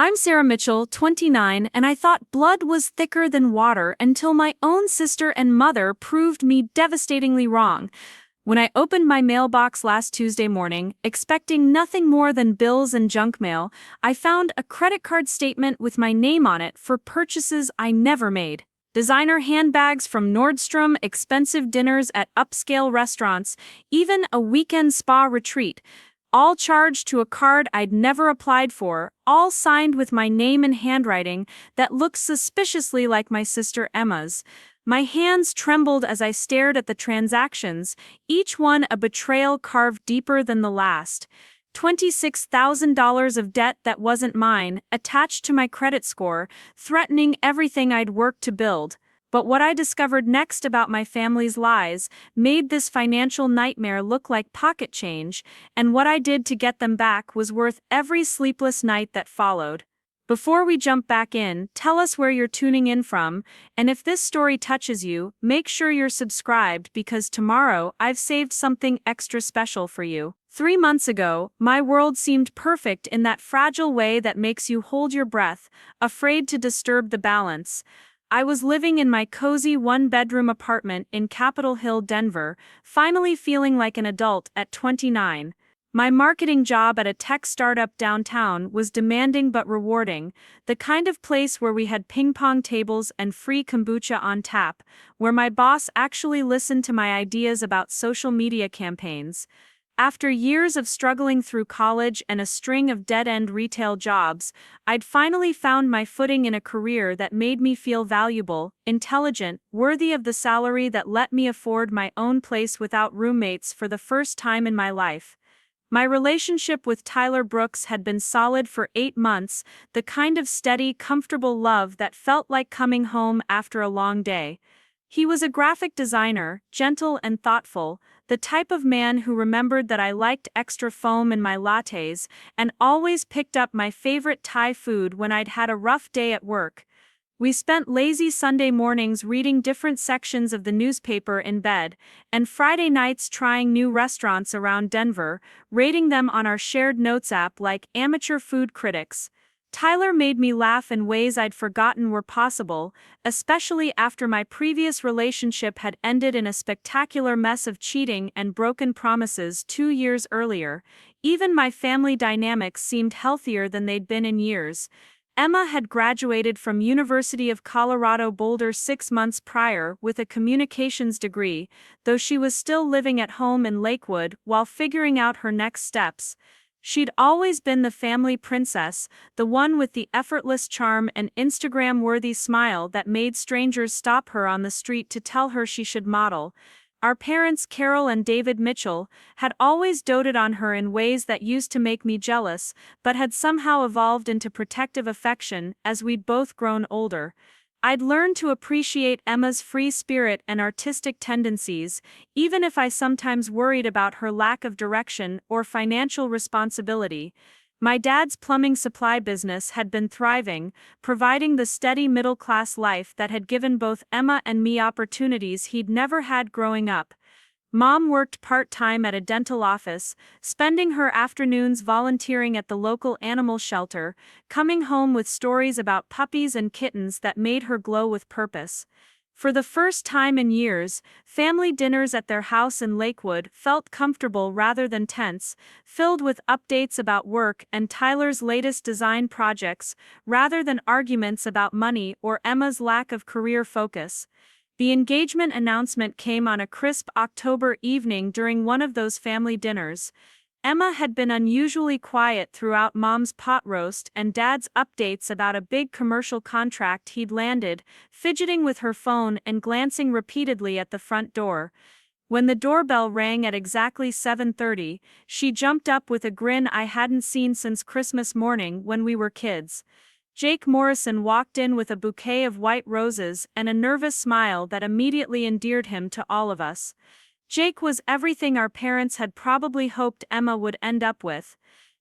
I'm Sarah Mitchell, 29, and I thought blood was thicker than water until my own sister and mother proved me devastatingly wrong. When I opened my mailbox last Tuesday morning, expecting nothing more than bills and junk mail, I found a credit card statement with my name on it for purchases I never made. Designer handbags from Nordstrom, expensive dinners at upscale restaurants, even a weekend spa retreat. All charged to a card I'd never applied for, all signed with my name and handwriting that looked suspiciously like my sister Emma's. My hands trembled as I stared at the transactions, each one a betrayal carved deeper than the last. $26,000 of debt that wasn't mine, attached to my credit score, threatening everything I'd worked to build. But what I discovered next about my family's lies made this financial nightmare look like pocket change, and what I did to get them back was worth every sleepless night that followed. Before we jump back in, tell us where you're tuning in from, and if this story touches you, make sure you're subscribed because tomorrow I've saved something extra special for you. 3 months ago, my world seemed perfect in that fragile way that makes you hold your breath, afraid to disturb the balance. I was living in my cozy one-bedroom apartment in Capitol Hill, Denver, finally feeling like an adult at 29. My marketing job at a tech startup downtown was demanding but rewarding, the kind of place where we had ping-pong tables and free kombucha on tap, where my boss actually listened to my ideas about social media campaigns. After years of struggling through college and a string of dead-end retail jobs, I'd finally found my footing in a career that made me feel valuable, intelligent, worthy of the salary that let me afford my own place without roommates for the first time in my life. My relationship with Tyler Brooks had been solid for 8 months, the kind of steady, comfortable love that felt like coming home after a long day. He was a graphic designer, gentle and thoughtful, the type of man who remembered that I liked extra foam in my lattes, and always picked up my favorite Thai food when I'd had a rough day at work. We spent lazy Sunday mornings reading different sections of the newspaper in bed, and Friday nights trying new restaurants around Denver, rating them on our shared notes app like amateur food critics. Tyler made me laugh in ways I'd forgotten were possible, especially after my previous relationship had ended in a spectacular mess of cheating and broken promises 2 years earlier. Even my family dynamics seemed healthier than they'd been in years. Emma had graduated from University of Colorado Boulder 6 months prior with a communications degree, though she was still living at home in Lakewood while figuring out her next steps. She'd always been the family princess, the one with the effortless charm and Instagram-worthy smile that made strangers stop her on the street to tell her she should model. Our parents, Carol and David Mitchell, had always doted on her in ways that used to make me jealous, but had somehow evolved into protective affection as we'd both grown older. I'd learned to appreciate Emma's free spirit and artistic tendencies, even if I sometimes worried about her lack of direction or financial responsibility. My dad's plumbing supply business had been thriving, providing the steady middle-class life that had given both Emma and me opportunities he'd never had growing up. Mom worked part-time at a dental office, spending her afternoons volunteering at the local animal shelter, coming home with stories about puppies and kittens that made her glow with purpose. For the first time in years, family dinners at their house in Lakewood felt comfortable rather than tense, filled with updates about work and Tyler's latest design projects, rather than arguments about money or Emma's lack of career focus. The engagement announcement came on a crisp October evening during one of those family dinners. Emma had been unusually quiet throughout Mom's pot roast and Dad's updates about a big commercial contract he'd landed, fidgeting with her phone and glancing repeatedly at the front door. When the doorbell rang at exactly 7:30, she jumped up with a grin I hadn't seen since Christmas morning when we were kids. Jake Morrison walked in with a bouquet of white roses and a nervous smile that immediately endeared him to all of us. Jake was everything our parents had probably hoped Emma would end up with.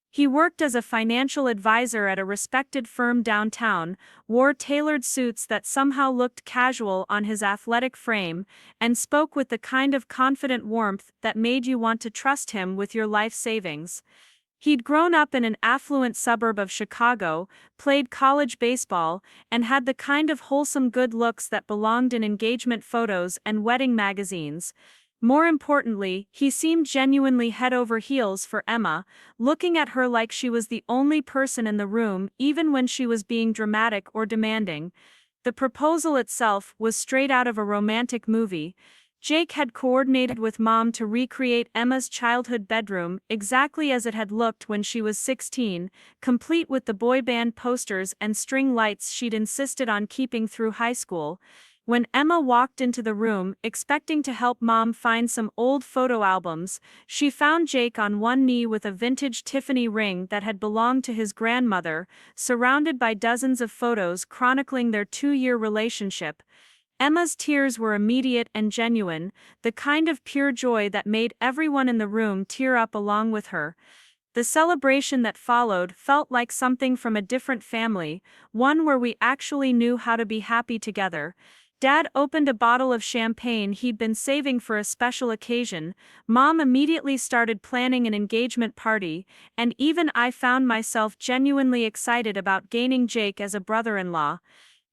He worked as a financial advisor at a respected firm downtown, wore tailored suits that somehow looked casual on his athletic frame, and spoke with the kind of confident warmth that made you want to trust him with your life savings. He'd grown up in an affluent suburb of Chicago, played college baseball, and had the kind of wholesome good looks that belonged in engagement photos and wedding magazines. More importantly, he seemed genuinely head over heels for Emma, looking at her like she was the only person in the room, even when she was being dramatic or demanding. The proposal itself was straight out of a romantic movie. Jake had coordinated with Mom to recreate Emma's childhood bedroom exactly as it had looked when she was 16, complete with the boy band posters and string lights she'd insisted on keeping through high school. When Emma walked into the room, expecting to help Mom find some old photo albums, she found Jake on one knee with a vintage Tiffany ring that had belonged to his grandmother, surrounded by dozens of photos chronicling their 2-year relationship. Emma's tears were immediate and genuine, the kind of pure joy that made everyone in the room tear up along with her. The celebration that followed felt like something from a different family, one where we actually knew how to be happy together. Dad opened a bottle of champagne he'd been saving for a special occasion, Mom immediately started planning an engagement party, and even I found myself genuinely excited about gaining Jake as a brother-in-law.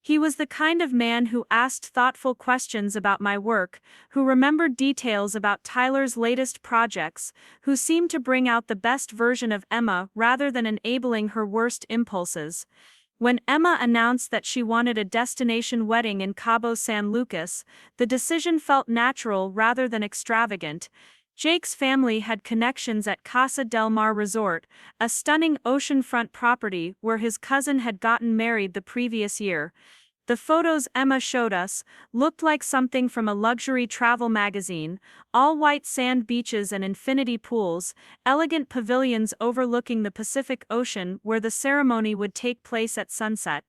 He was the kind of man who asked thoughtful questions about my work, who remembered details about Tyler's latest projects, who seemed to bring out the best version of Emma rather than enabling her worst impulses. When Emma announced that she wanted a destination wedding in Cabo San Lucas, the decision felt natural rather than extravagant. Jake's family had connections at Casa del Mar Resort, a stunning oceanfront property where his cousin had gotten married the previous year. The photos Emma showed us looked like something from a luxury travel magazine: all white sand beaches and infinity pools, elegant pavilions overlooking the Pacific Ocean where the ceremony would take place at sunset.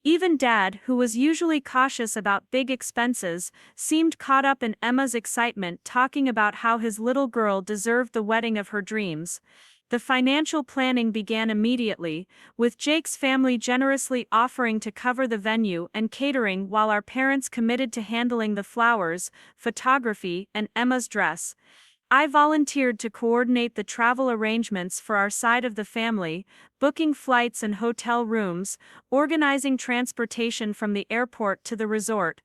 Even Dad, who was usually cautious about big expenses, seemed caught up in Emma's excitement, talking about how his little girl deserved the wedding of her dreams. The financial planning began immediately, with Jake's family generously offering to cover the venue and catering while our parents committed to handling the flowers, photography, and Emma's dress. I volunteered to coordinate the travel arrangements for our side of the family, booking flights and hotel rooms, organizing transportation from the airport to the resort.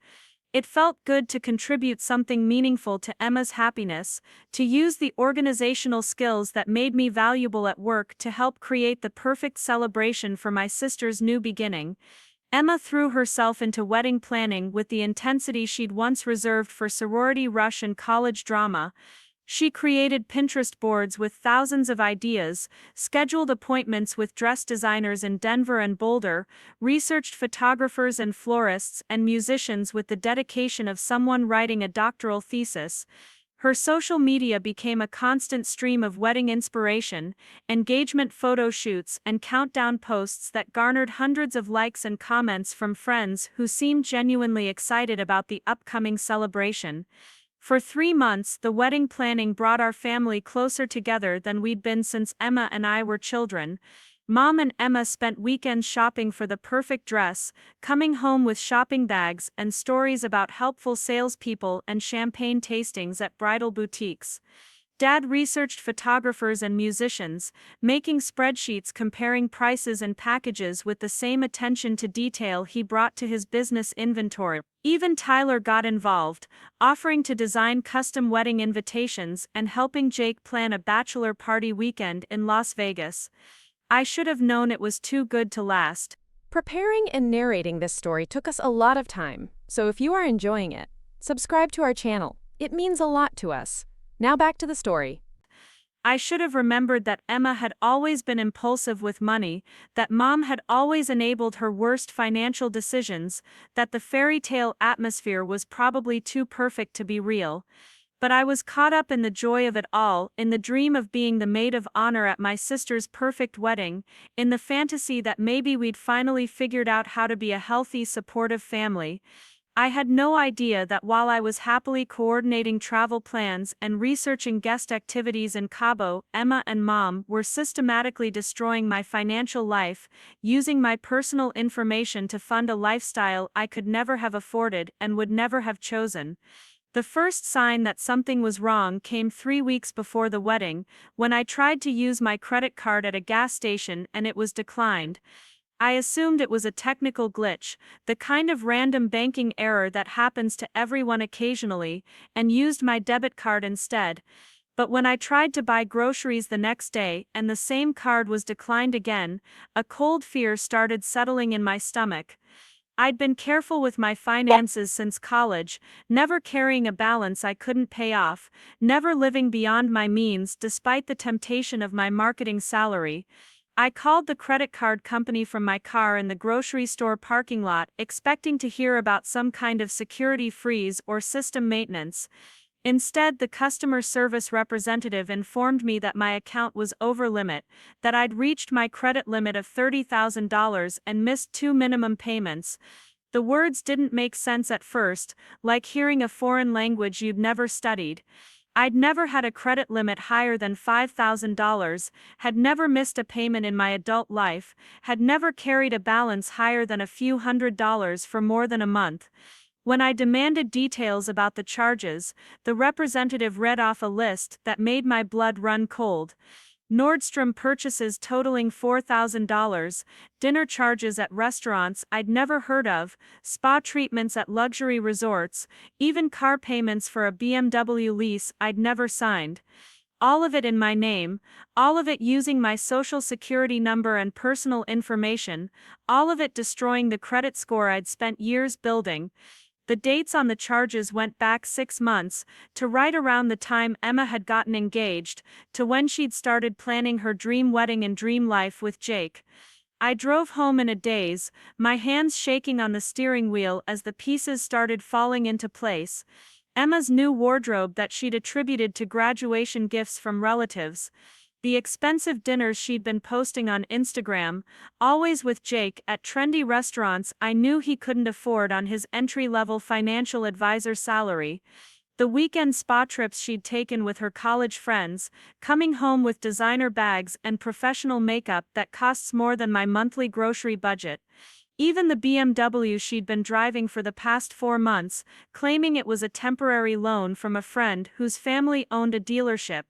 It felt good to contribute something meaningful to Emma's happiness, to use the organizational skills that made me valuable at work to help create the perfect celebration for my sister's new beginning. Emma threw herself into wedding planning with the intensity she'd once reserved for sorority rush and college drama. She created Pinterest boards with thousands of ideas, scheduled appointments with dress designers in Denver and Boulder, researched photographers and florists and musicians with the dedication of someone writing a doctoral thesis. Her social media became a constant stream of wedding inspiration, engagement photo shoots, and countdown posts that garnered hundreds of likes and comments from friends who seemed genuinely excited about the upcoming celebration. For 3 months, the wedding planning brought our family closer together than we'd been since Emma and I were children. Mom and Emma spent weekends shopping for the perfect dress, coming home with shopping bags and stories about helpful salespeople and champagne tastings at bridal boutiques. Dad researched photographers and musicians, making spreadsheets comparing prices and packages with the same attention to detail he brought to his business inventory. Even Tyler got involved, offering to design custom wedding invitations and helping Jake plan a bachelor party weekend in Las Vegas. I should have known it was too good to last. Preparing and narrating this story took us a lot of time, so if you are enjoying it, subscribe to our channel. It means a lot to us. Now back to the story. I should have remembered that Emma had always been impulsive with money, that Mom had always enabled her worst financial decisions, that the fairy tale atmosphere was probably too perfect to be real. But I was caught up in the joy of it all, in the dream of being the maid of honor at my sister's perfect wedding, in the fantasy that maybe we'd finally figured out how to be a healthy, supportive family. I had no idea that while I was happily coordinating travel plans and researching guest activities in Cabo, Emma and Mom were systematically destroying my financial life, using my personal information to fund a lifestyle I could never have afforded and would never have chosen. The first sign that something was wrong came 3 weeks before the wedding, when I tried to use my credit card at a gas station and it was declined. I assumed it was a technical glitch, the kind of random banking error that happens to everyone occasionally, and used my debit card instead. But when I tried to buy groceries the next day and the same card was declined again, a cold fear started settling in my stomach. I'd been careful with my finances since college, never carrying a balance I couldn't pay off, never living beyond my means despite the temptation of my marketing salary. I called the credit card company from my car in the grocery store parking lot, expecting to hear about some kind of security freeze or system maintenance. Instead, the customer service representative informed me that my account was over limit, that I'd reached my credit limit of $30,000 and missed 2 minimum payments. The words didn't make sense at first, like hearing a foreign language you'd never studied. I'd never had a credit limit higher than $5,000, had never missed a payment in my adult life, had never carried a balance higher than a few $100s for more than a month. When I demanded details about the charges, the representative read off a list that made my blood run cold. Nordstrom purchases totaling $4,000, dinner charges at restaurants I'd never heard of, spa treatments at luxury resorts, even car payments for a BMW lease I'd never signed. All of it in my name, all of it using my social security number and personal information, all of it destroying the credit score I'd spent years building. The dates on the charges went back 6 months, to right around the time Emma had gotten engaged, to when she'd started planning her dream wedding and dream life with Jake. I drove home in a daze, my hands shaking on the steering wheel as the pieces started falling into place. Emma's new wardrobe that she'd attributed to graduation gifts from relatives. The expensive dinners she'd been posting on Instagram, always with Jake at trendy restaurants I knew he couldn't afford on his entry-level financial advisor salary. The weekend spa trips she'd taken with her college friends, coming home with designer bags and professional makeup that costs more than my monthly grocery budget. Even the BMW she'd been driving for the past 4 months, claiming it was a temporary loan from a friend whose family owned a dealership.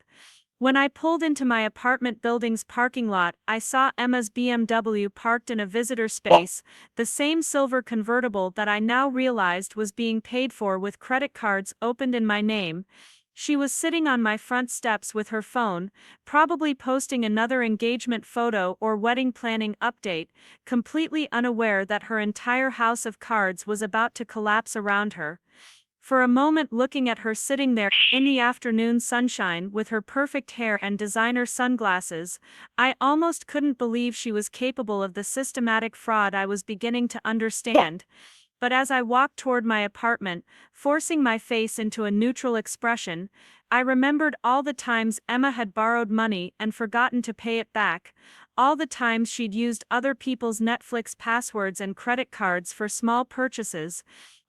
When I pulled into my apartment building's parking lot, I saw Emma's BMW parked in a visitor space, the same silver convertible that I now realized was being paid for with credit cards opened in my name. She was sitting on my front steps with her phone, probably posting another engagement photo or wedding planning update, completely unaware that her entire house of cards was about to collapse around her. For a moment, looking at her sitting there in the afternoon sunshine with her perfect hair and designer sunglasses, I almost couldn't believe she was capable of the systematic fraud I was beginning to understand. But as I walked toward my apartment, forcing my face into a neutral expression, I remembered all the times Emma had borrowed money and forgotten to pay it back, all the times she'd used other people's Netflix passwords and credit cards for small purchases,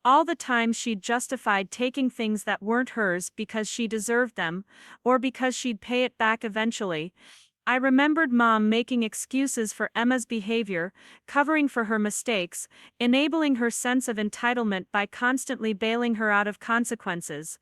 all the times she'd justified taking things that weren't hers because she deserved them, or because she'd pay it back eventually. I remembered Mom making excuses for Emma's behavior, covering for her mistakes, enabling her sense of entitlement by constantly bailing her out of consequences.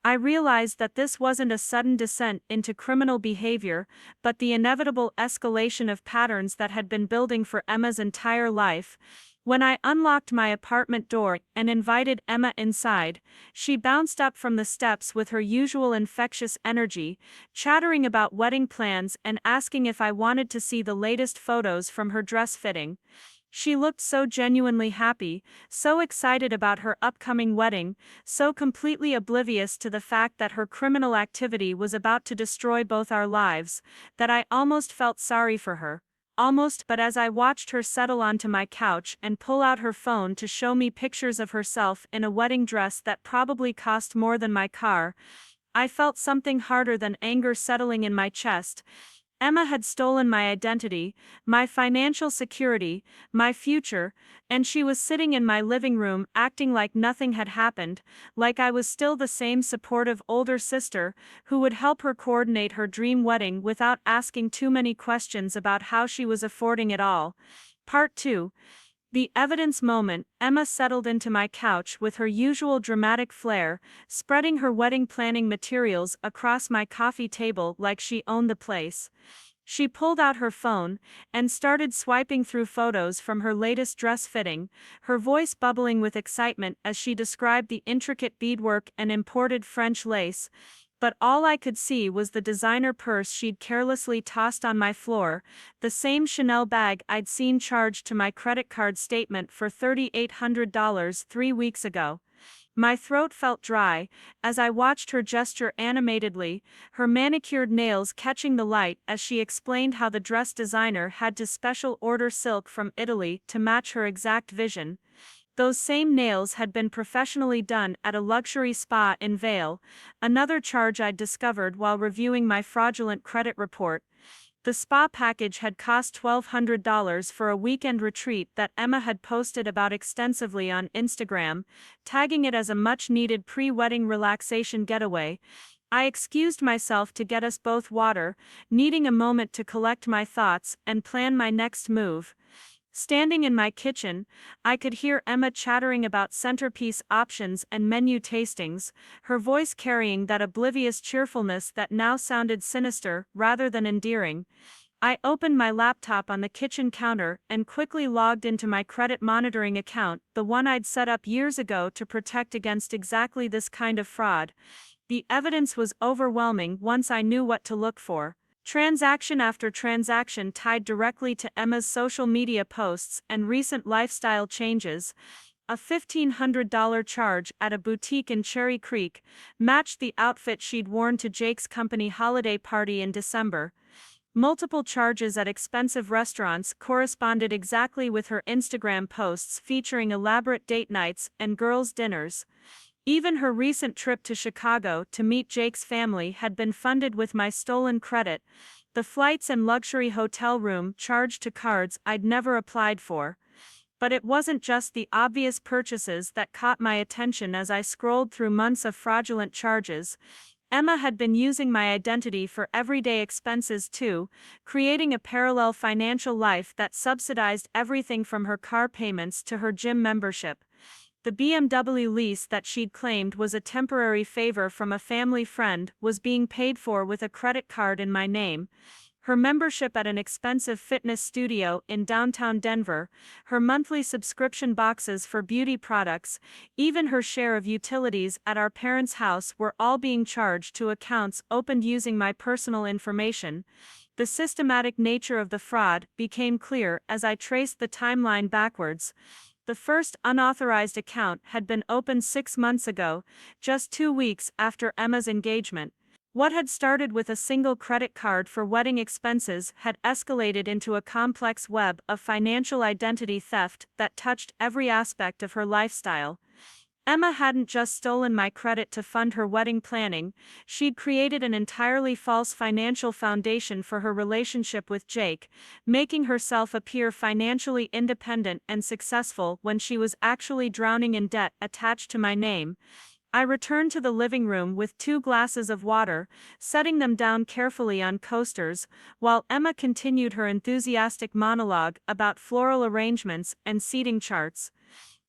I realized that this wasn't a sudden descent into criminal behavior, but the inevitable escalation of patterns that had been building for Emma's entire life. When I unlocked my apartment door and invited Emma inside, she bounced up from the steps with her usual infectious energy, chattering about wedding plans and asking if I wanted to see the latest photos from her dress fitting. She looked so genuinely happy, so excited about her upcoming wedding, so completely oblivious to the fact that her criminal activity was about to destroy both our lives, that I almost felt sorry for her. Almost, but as I watched her settle onto my couch and pull out her phone to show me pictures of herself in a wedding dress that probably cost more than my car, I felt something harder than anger settling in my chest. Emma had stolen my identity, my financial security, my future, and she was sitting in my living room acting like nothing had happened, like I was still the same supportive older sister who would help her coordinate her dream wedding without asking too many questions about how she was affording it all. Part 2. The evidence moment, Emma settled into my couch with her usual dramatic flair, spreading her wedding planning materials across my coffee table like she owned the place. She pulled out her phone and started swiping through photos from her latest dress fitting, her voice bubbling with excitement as she described the intricate beadwork and imported French lace. But all I could see was the designer purse she'd carelessly tossed on my floor, the same Chanel bag I'd seen charged to my credit card statement for $3,800 3 weeks ago. My throat felt dry as I watched her gesture animatedly, her manicured nails catching the light as she explained how the dress designer had to special order silk from Italy to match her exact vision. Those same nails had been professionally done at a luxury spa in Vail, another charge I'd discovered while reviewing my fraudulent credit report. The spa package had cost $1,200 for a weekend retreat that Emma had posted about extensively on Instagram, tagging it as a much-needed pre-wedding relaxation getaway. I excused myself to get us both water, needing a moment to collect my thoughts and plan my next move. Standing in my kitchen, I could hear Emma chattering about centerpiece options and menu tastings, her voice carrying that oblivious cheerfulness that now sounded sinister rather than endearing. I opened my laptop on the kitchen counter and quickly logged into my credit monitoring account, the one I'd set up years ago to protect against exactly this kind of fraud. The evidence was overwhelming once I knew what to look for. Transaction after transaction tied directly to Emma's social media posts and recent lifestyle changes. A $1,500 charge at a boutique in Cherry Creek matched the outfit she'd worn to Jake's company holiday party in December. Multiple charges at expensive restaurants corresponded exactly with her Instagram posts featuring elaborate date nights and girls' dinners. Even her recent trip to Chicago to meet Jake's family had been funded with my stolen credit, the flights and luxury hotel room charged to cards I'd never applied for. But it wasn't just the obvious purchases that caught my attention as I scrolled through months of fraudulent charges. Emma had been using my identity for everyday expenses too, creating a parallel financial life that subsidized everything from her car payments to her gym membership. The BMW lease that she'd claimed was a temporary favor from a family friend was being paid for with a credit card in my name. Her membership at an expensive fitness studio in downtown Denver, her monthly subscription boxes for beauty products, even her share of utilities at our parents' house were all being charged to accounts opened using my personal information. The systematic nature of the fraud became clear as I traced the timeline backwards. The first unauthorized account had been opened 6 months ago, just 2 weeks after Emma's engagement. What had started with a single credit card for wedding expenses had escalated into a complex web of financial identity theft that touched every aspect of her lifestyle. Emma hadn't just stolen my credit to fund her wedding planning, she'd created an entirely false financial foundation for her relationship with Jake, making herself appear financially independent and successful when she was actually drowning in debt attached to my name. I returned to the living room with 2 glasses of water, setting them down carefully on coasters, while Emma continued her enthusiastic monologue about floral arrangements and seating charts.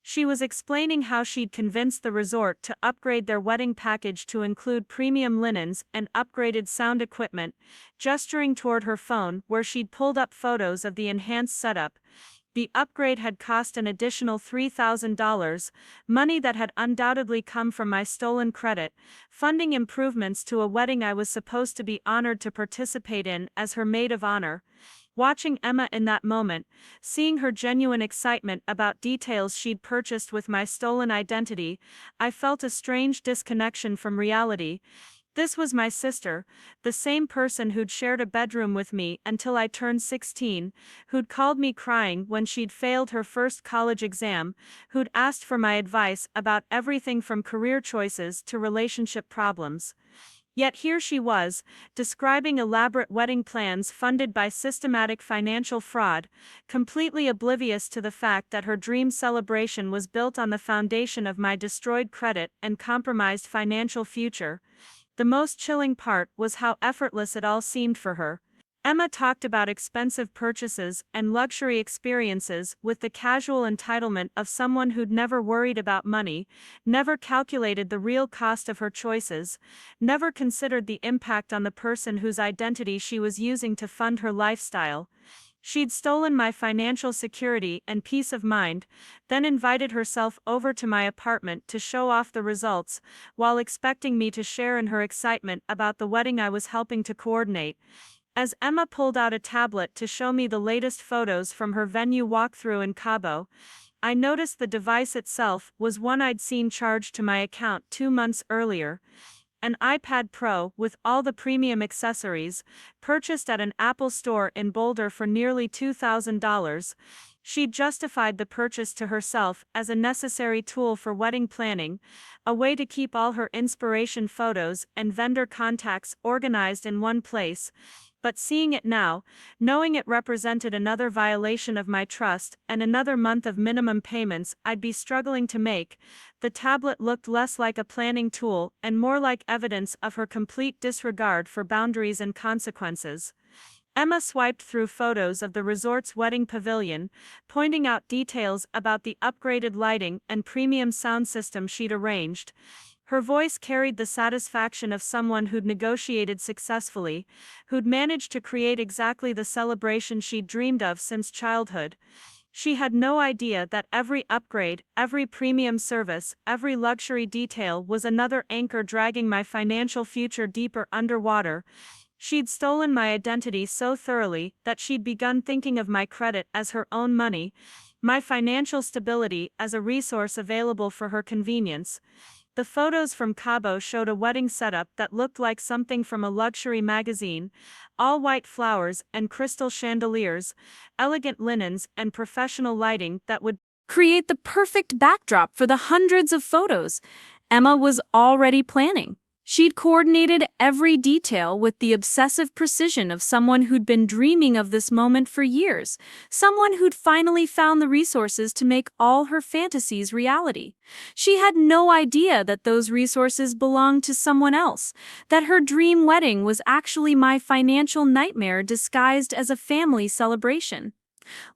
She was explaining how she'd convinced the resort to upgrade their wedding package to include premium linens and upgraded sound equipment, gesturing toward her phone where she'd pulled up photos of the enhanced setup. The upgrade had cost an additional $3,000, money that had undoubtedly come from my stolen credit, funding improvements to a wedding I was supposed to be honored to participate in as her maid of honor. Watching Emma in that moment, seeing her genuine excitement about details she'd purchased with my stolen identity, I felt a strange disconnection from reality. This was my sister, the same person who'd shared a bedroom with me until I turned 16, who'd called me crying when she'd failed her first college exam, who'd asked for my advice about everything from career choices to relationship problems. Yet here she was, describing elaborate wedding plans funded by systematic financial fraud, completely oblivious to the fact that her dream celebration was built on the foundation of my destroyed credit and compromised financial future. The most chilling part was how effortless it all seemed for her. Emma talked about expensive purchases and luxury experiences with the casual entitlement of someone who'd never worried about money, never calculated the real cost of her choices, never considered the impact on the person whose identity she was using to fund her lifestyle. She'd stolen my financial security and peace of mind, then invited herself over to my apartment to show off the results, while expecting me to share in her excitement about the wedding I was helping to coordinate. As Emma pulled out a tablet to show me the latest photos from her venue walkthrough in Cabo, I noticed the device itself was one I'd seen charged to my account 2 months earlier. An iPad Pro with all the premium accessories, purchased at an Apple store in Boulder for nearly $2,000. She justified the purchase to herself as a necessary tool for wedding planning, a way to keep all her inspiration photos and vendor contacts organized in one place. But seeing it now, knowing it represented another violation of my trust and another month of minimum payments I'd be struggling to make, the tablet looked less like a planning tool and more like evidence of her complete disregard for boundaries and consequences. Emma swiped through photos of the resort's wedding pavilion, pointing out details about the upgraded lighting and premium sound system she'd arranged. Her voice carried the satisfaction of someone who'd negotiated successfully, who'd managed to create exactly the celebration she'd dreamed of since childhood. She had no idea that every upgrade, every premium service, every luxury detail was another anchor dragging my financial future deeper underwater. She'd stolen my identity so thoroughly that she'd begun thinking of my credit as her own money, my financial stability as a resource available for her convenience. The photos from Cabo showed a wedding setup that looked like something from a luxury magazine: all white flowers and crystal chandeliers, elegant linens and professional lighting that would create the perfect backdrop for the hundreds of photos Emma was already planning. She'd coordinated every detail with the obsessive precision of someone who'd been dreaming of this moment for years, someone who'd finally found the resources to make all her fantasies reality. She had no idea that those resources belonged to someone else, that her dream wedding was actually my financial nightmare disguised as a family celebration.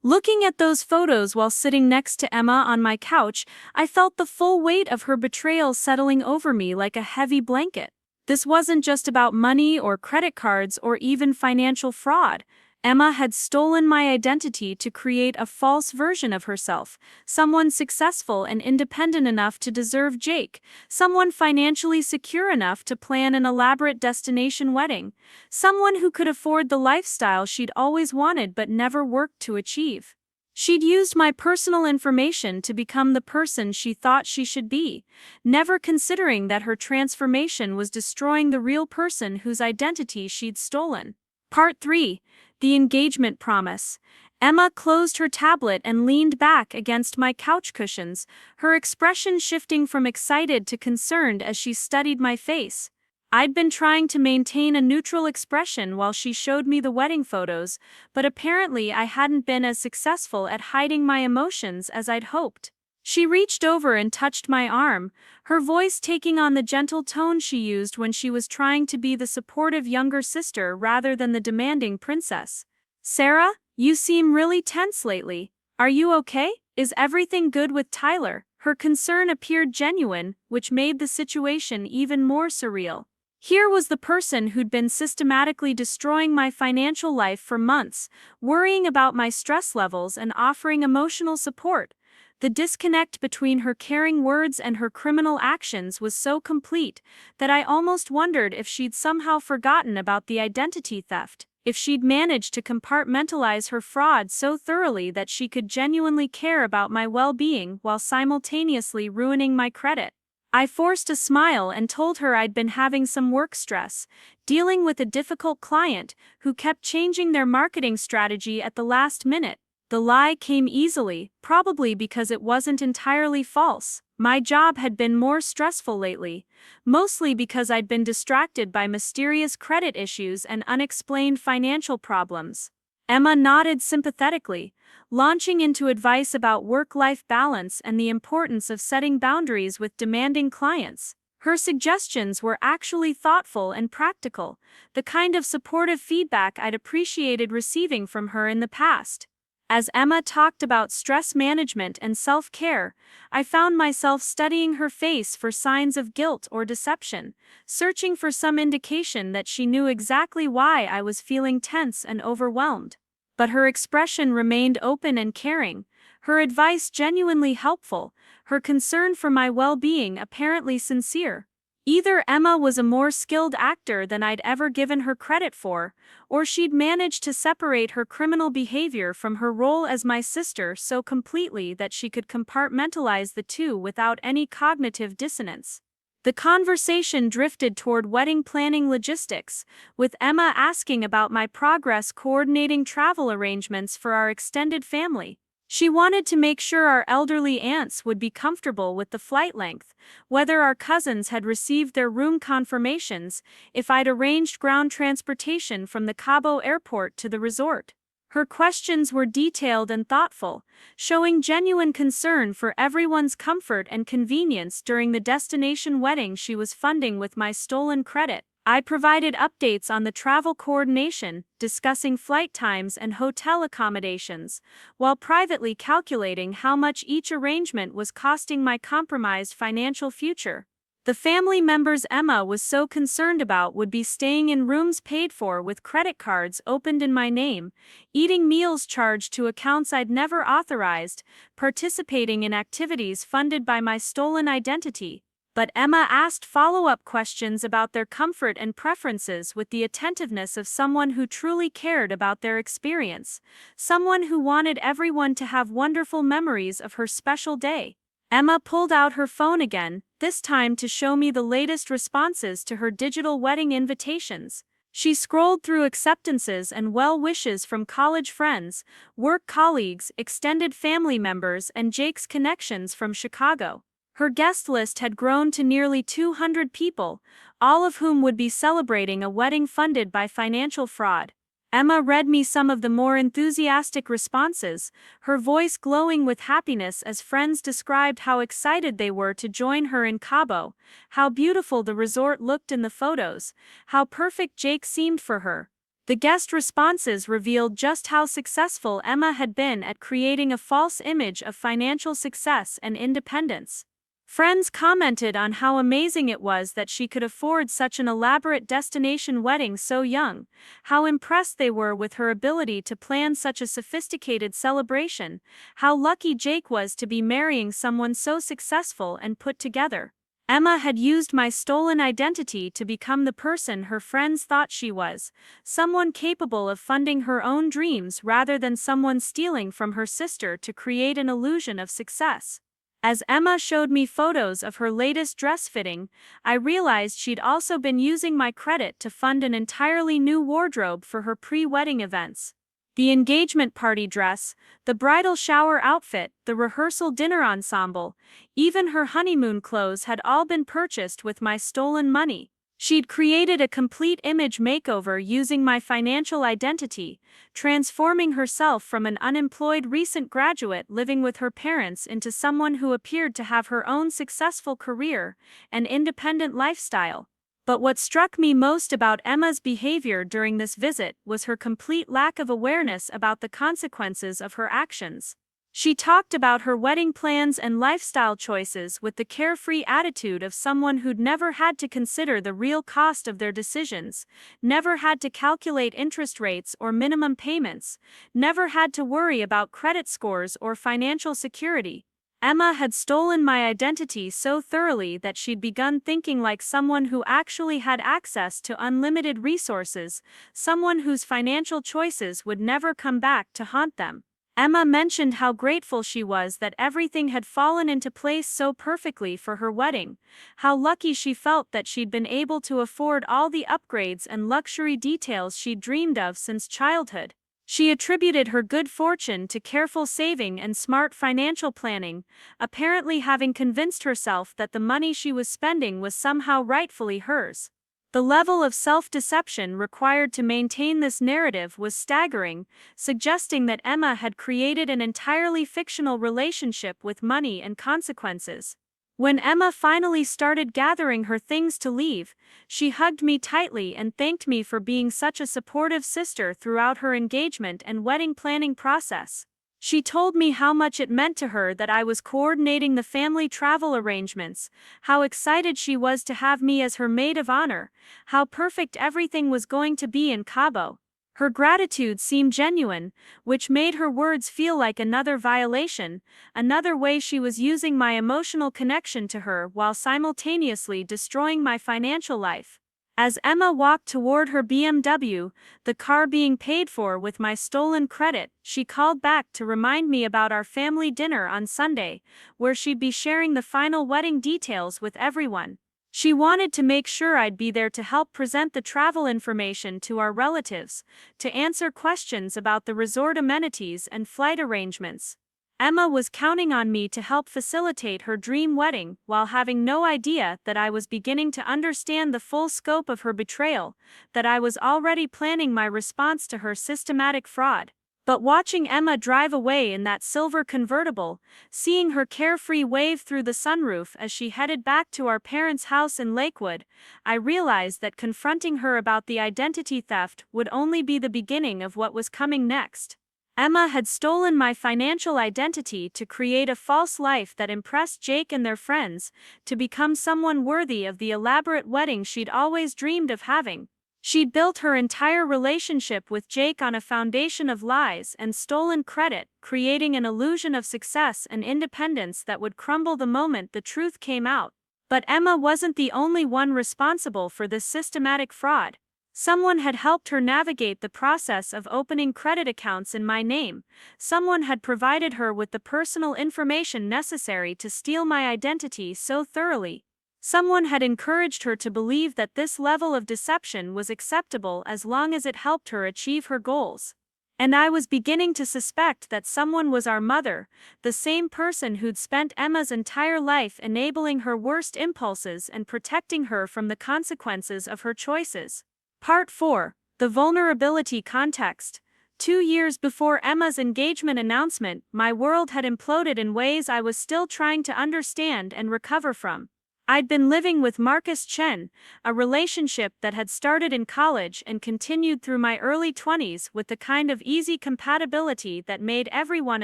Looking at those photos while sitting next to Emma on my couch, I felt the full weight of her betrayal settling over me like a heavy blanket. This wasn't just about money or credit cards or even financial fraud. Emma had stolen my identity to create a false version of herself, someone successful and independent enough to deserve Jake, someone financially secure enough to plan an elaborate destination wedding, someone who could afford the lifestyle she'd always wanted but never worked to achieve. She'd used my personal information to become the person she thought she should be, never considering that her transformation was destroying the real person whose identity she'd stolen. Part 3. The Engagement Promise. Emma closed her tablet and leaned back against my couch cushions, her expression shifting from excited to concerned as she studied my face. I'd been trying to maintain a neutral expression while she showed me the wedding photos, but apparently I hadn't been as successful at hiding my emotions as I'd hoped. She reached over and touched my arm, her voice taking on the gentle tone she used when she was trying to be the supportive younger sister rather than the demanding princess. "Sarah, you seem really tense lately. Are you okay? Is everything good with Tyler?" Her concern appeared genuine, which made the situation even more surreal. Here was the person who'd been systematically destroying my financial life for months, worrying about my stress levels and offering emotional support. The disconnect between her caring words and her criminal actions was so complete that I almost wondered if she'd somehow forgotten about the identity theft, if she'd managed to compartmentalize her fraud so thoroughly that she could genuinely care about my well-being while simultaneously ruining my credit. I forced a smile and told her I'd been having some work stress, dealing with a difficult client who kept changing their marketing strategy at the last minute. The lie came easily, probably because it wasn't entirely false. My job had been more stressful lately, mostly because I'd been distracted by mysterious credit issues and unexplained financial problems. Emma nodded sympathetically, launching into advice about work-life balance and the importance of setting boundaries with demanding clients. Her suggestions were actually thoughtful and practical, the kind of supportive feedback I'd appreciated receiving from her in the past. As Emma talked about stress management and self-care, I found myself studying her face for signs of guilt or deception, searching for some indication that she knew exactly why I was feeling tense and overwhelmed. But her expression remained open and caring, her advice genuinely helpful, her concern for my well-being apparently sincere. Either Emma was a more skilled actor than I'd ever given her credit for, or she'd managed to separate her criminal behavior from her role as my sister so completely that she could compartmentalize the two without any cognitive dissonance. The conversation drifted toward wedding planning logistics, with Emma asking about my progress coordinating travel arrangements for our extended family. She wanted to make sure our elderly aunts would be comfortable with the flight length, whether our cousins had received their room confirmations, if I'd arranged ground transportation from the Cabo airport to the resort. Her questions were detailed and thoughtful, showing genuine concern for everyone's comfort and convenience during the destination wedding she was funding with my stolen credit. I provided updates on the travel coordination, discussing flight times and hotel accommodations, while privately calculating how much each arrangement was costing my compromised financial future. The family members Emma was so concerned about would be staying in rooms paid for with credit cards opened in my name, eating meals charged to accounts I'd never authorized, participating in activities funded by my stolen identity. But Emma asked follow-up questions about their comfort and preferences with the attentiveness of someone who truly cared about their experience, someone who wanted everyone to have wonderful memories of her special day. Emma pulled out her phone again, this time to show me the latest responses to her digital wedding invitations. She scrolled through acceptances and well wishes from college friends, work colleagues, extended family members, and Jake's connections from Chicago. Her guest list had grown to nearly 200 people, all of whom would be celebrating a wedding funded by financial fraud. Emma read me some of the more enthusiastic responses, her voice glowing with happiness as friends described how excited they were to join her in Cabo, how beautiful the resort looked in the photos, how perfect Jake seemed for her. The guest responses revealed just how successful Emma had been at creating a false image of financial success and independence. Friends commented on how amazing it was that she could afford such an elaborate destination wedding so young, how impressed they were with her ability to plan such a sophisticated celebration, how lucky Jake was to be marrying someone so successful and put together. Emma had used my stolen identity to become the person her friends thought she was, someone capable of funding her own dreams rather than someone stealing from her sister to create an illusion of success. As Emma showed me photos of her latest dress fitting, I realized she'd also been using my credit to fund an entirely new wardrobe for her pre-wedding events. The engagement party dress, the bridal shower outfit, the rehearsal dinner ensemble, even her honeymoon clothes had all been purchased with my stolen money. She'd created a complete image makeover using my financial identity, transforming herself from an unemployed recent graduate living with her parents into someone who appeared to have her own successful career and independent lifestyle. But what struck me most about Emma's behavior during this visit was her complete lack of awareness about the consequences of her actions. She talked about her wedding plans and lifestyle choices with the carefree attitude of someone who'd never had to consider the real cost of their decisions, never had to calculate interest rates or minimum payments, never had to worry about credit scores or financial security. Emma had stolen my identity so thoroughly that she'd begun thinking like someone who actually had access to unlimited resources, someone whose financial choices would never come back to haunt them. Emma mentioned how grateful she was that everything had fallen into place so perfectly for her wedding, how lucky she felt that she'd been able to afford all the upgrades and luxury details she'd dreamed of since childhood. She attributed her good fortune to careful saving and smart financial planning, apparently having convinced herself that the money she was spending was somehow rightfully hers. The level of self-deception required to maintain this narrative was staggering, suggesting that Emma had created an entirely fictional relationship with money and consequences. When Emma finally started gathering her things to leave, she hugged me tightly and thanked me for being such a supportive sister throughout her engagement and wedding planning process. She told me how much it meant to her that I was coordinating the family travel arrangements, how excited she was to have me as her maid of honor, how perfect everything was going to be in Cabo. Her gratitude seemed genuine, which made her words feel like another violation, another way she was using my emotional connection to her while simultaneously destroying my financial life. As Emma walked toward her BMW, the car being paid for with my stolen credit, she called back to remind me about our family dinner on Sunday, where she'd be sharing the final wedding details with everyone. She wanted to make sure I'd be there to help present the travel information to our relatives, to answer questions about the resort amenities and flight arrangements. Emma was counting on me to help facilitate her dream wedding while having no idea that I was beginning to understand the full scope of her betrayal, that I was already planning my response to her systematic fraud. But watching Emma drive away in that silver convertible, seeing her carefree wave through the sunroof as she headed back to our parents' house in Lakewood, I realized that confronting her about the identity theft would only be the beginning of what was coming next. Emma had stolen my financial identity to create a false life that impressed Jake and their friends, to become someone worthy of the elaborate wedding she'd always dreamed of having. She'd built her entire relationship with Jake on a foundation of lies and stolen credit, creating an illusion of success and independence that would crumble the moment the truth came out. But Emma wasn't the only one responsible for this systematic fraud. Someone had helped her navigate the process of opening credit accounts in my name. Someone had provided her with the personal information necessary to steal my identity so thoroughly. Someone had encouraged her to believe that this level of deception was acceptable as long as it helped her achieve her goals. And I was beginning to suspect that someone was our mother, the same person who'd spent Emma's entire life enabling her worst impulses and protecting her from the consequences of her choices. Part 4. The Vulnerability Context. 2 years before Emma's engagement announcement, my world had imploded in ways I was still trying to understand and recover from. I'd been living with Marcus Chen, a relationship that had started in college and continued through my early 20s with the kind of easy compatibility that made everyone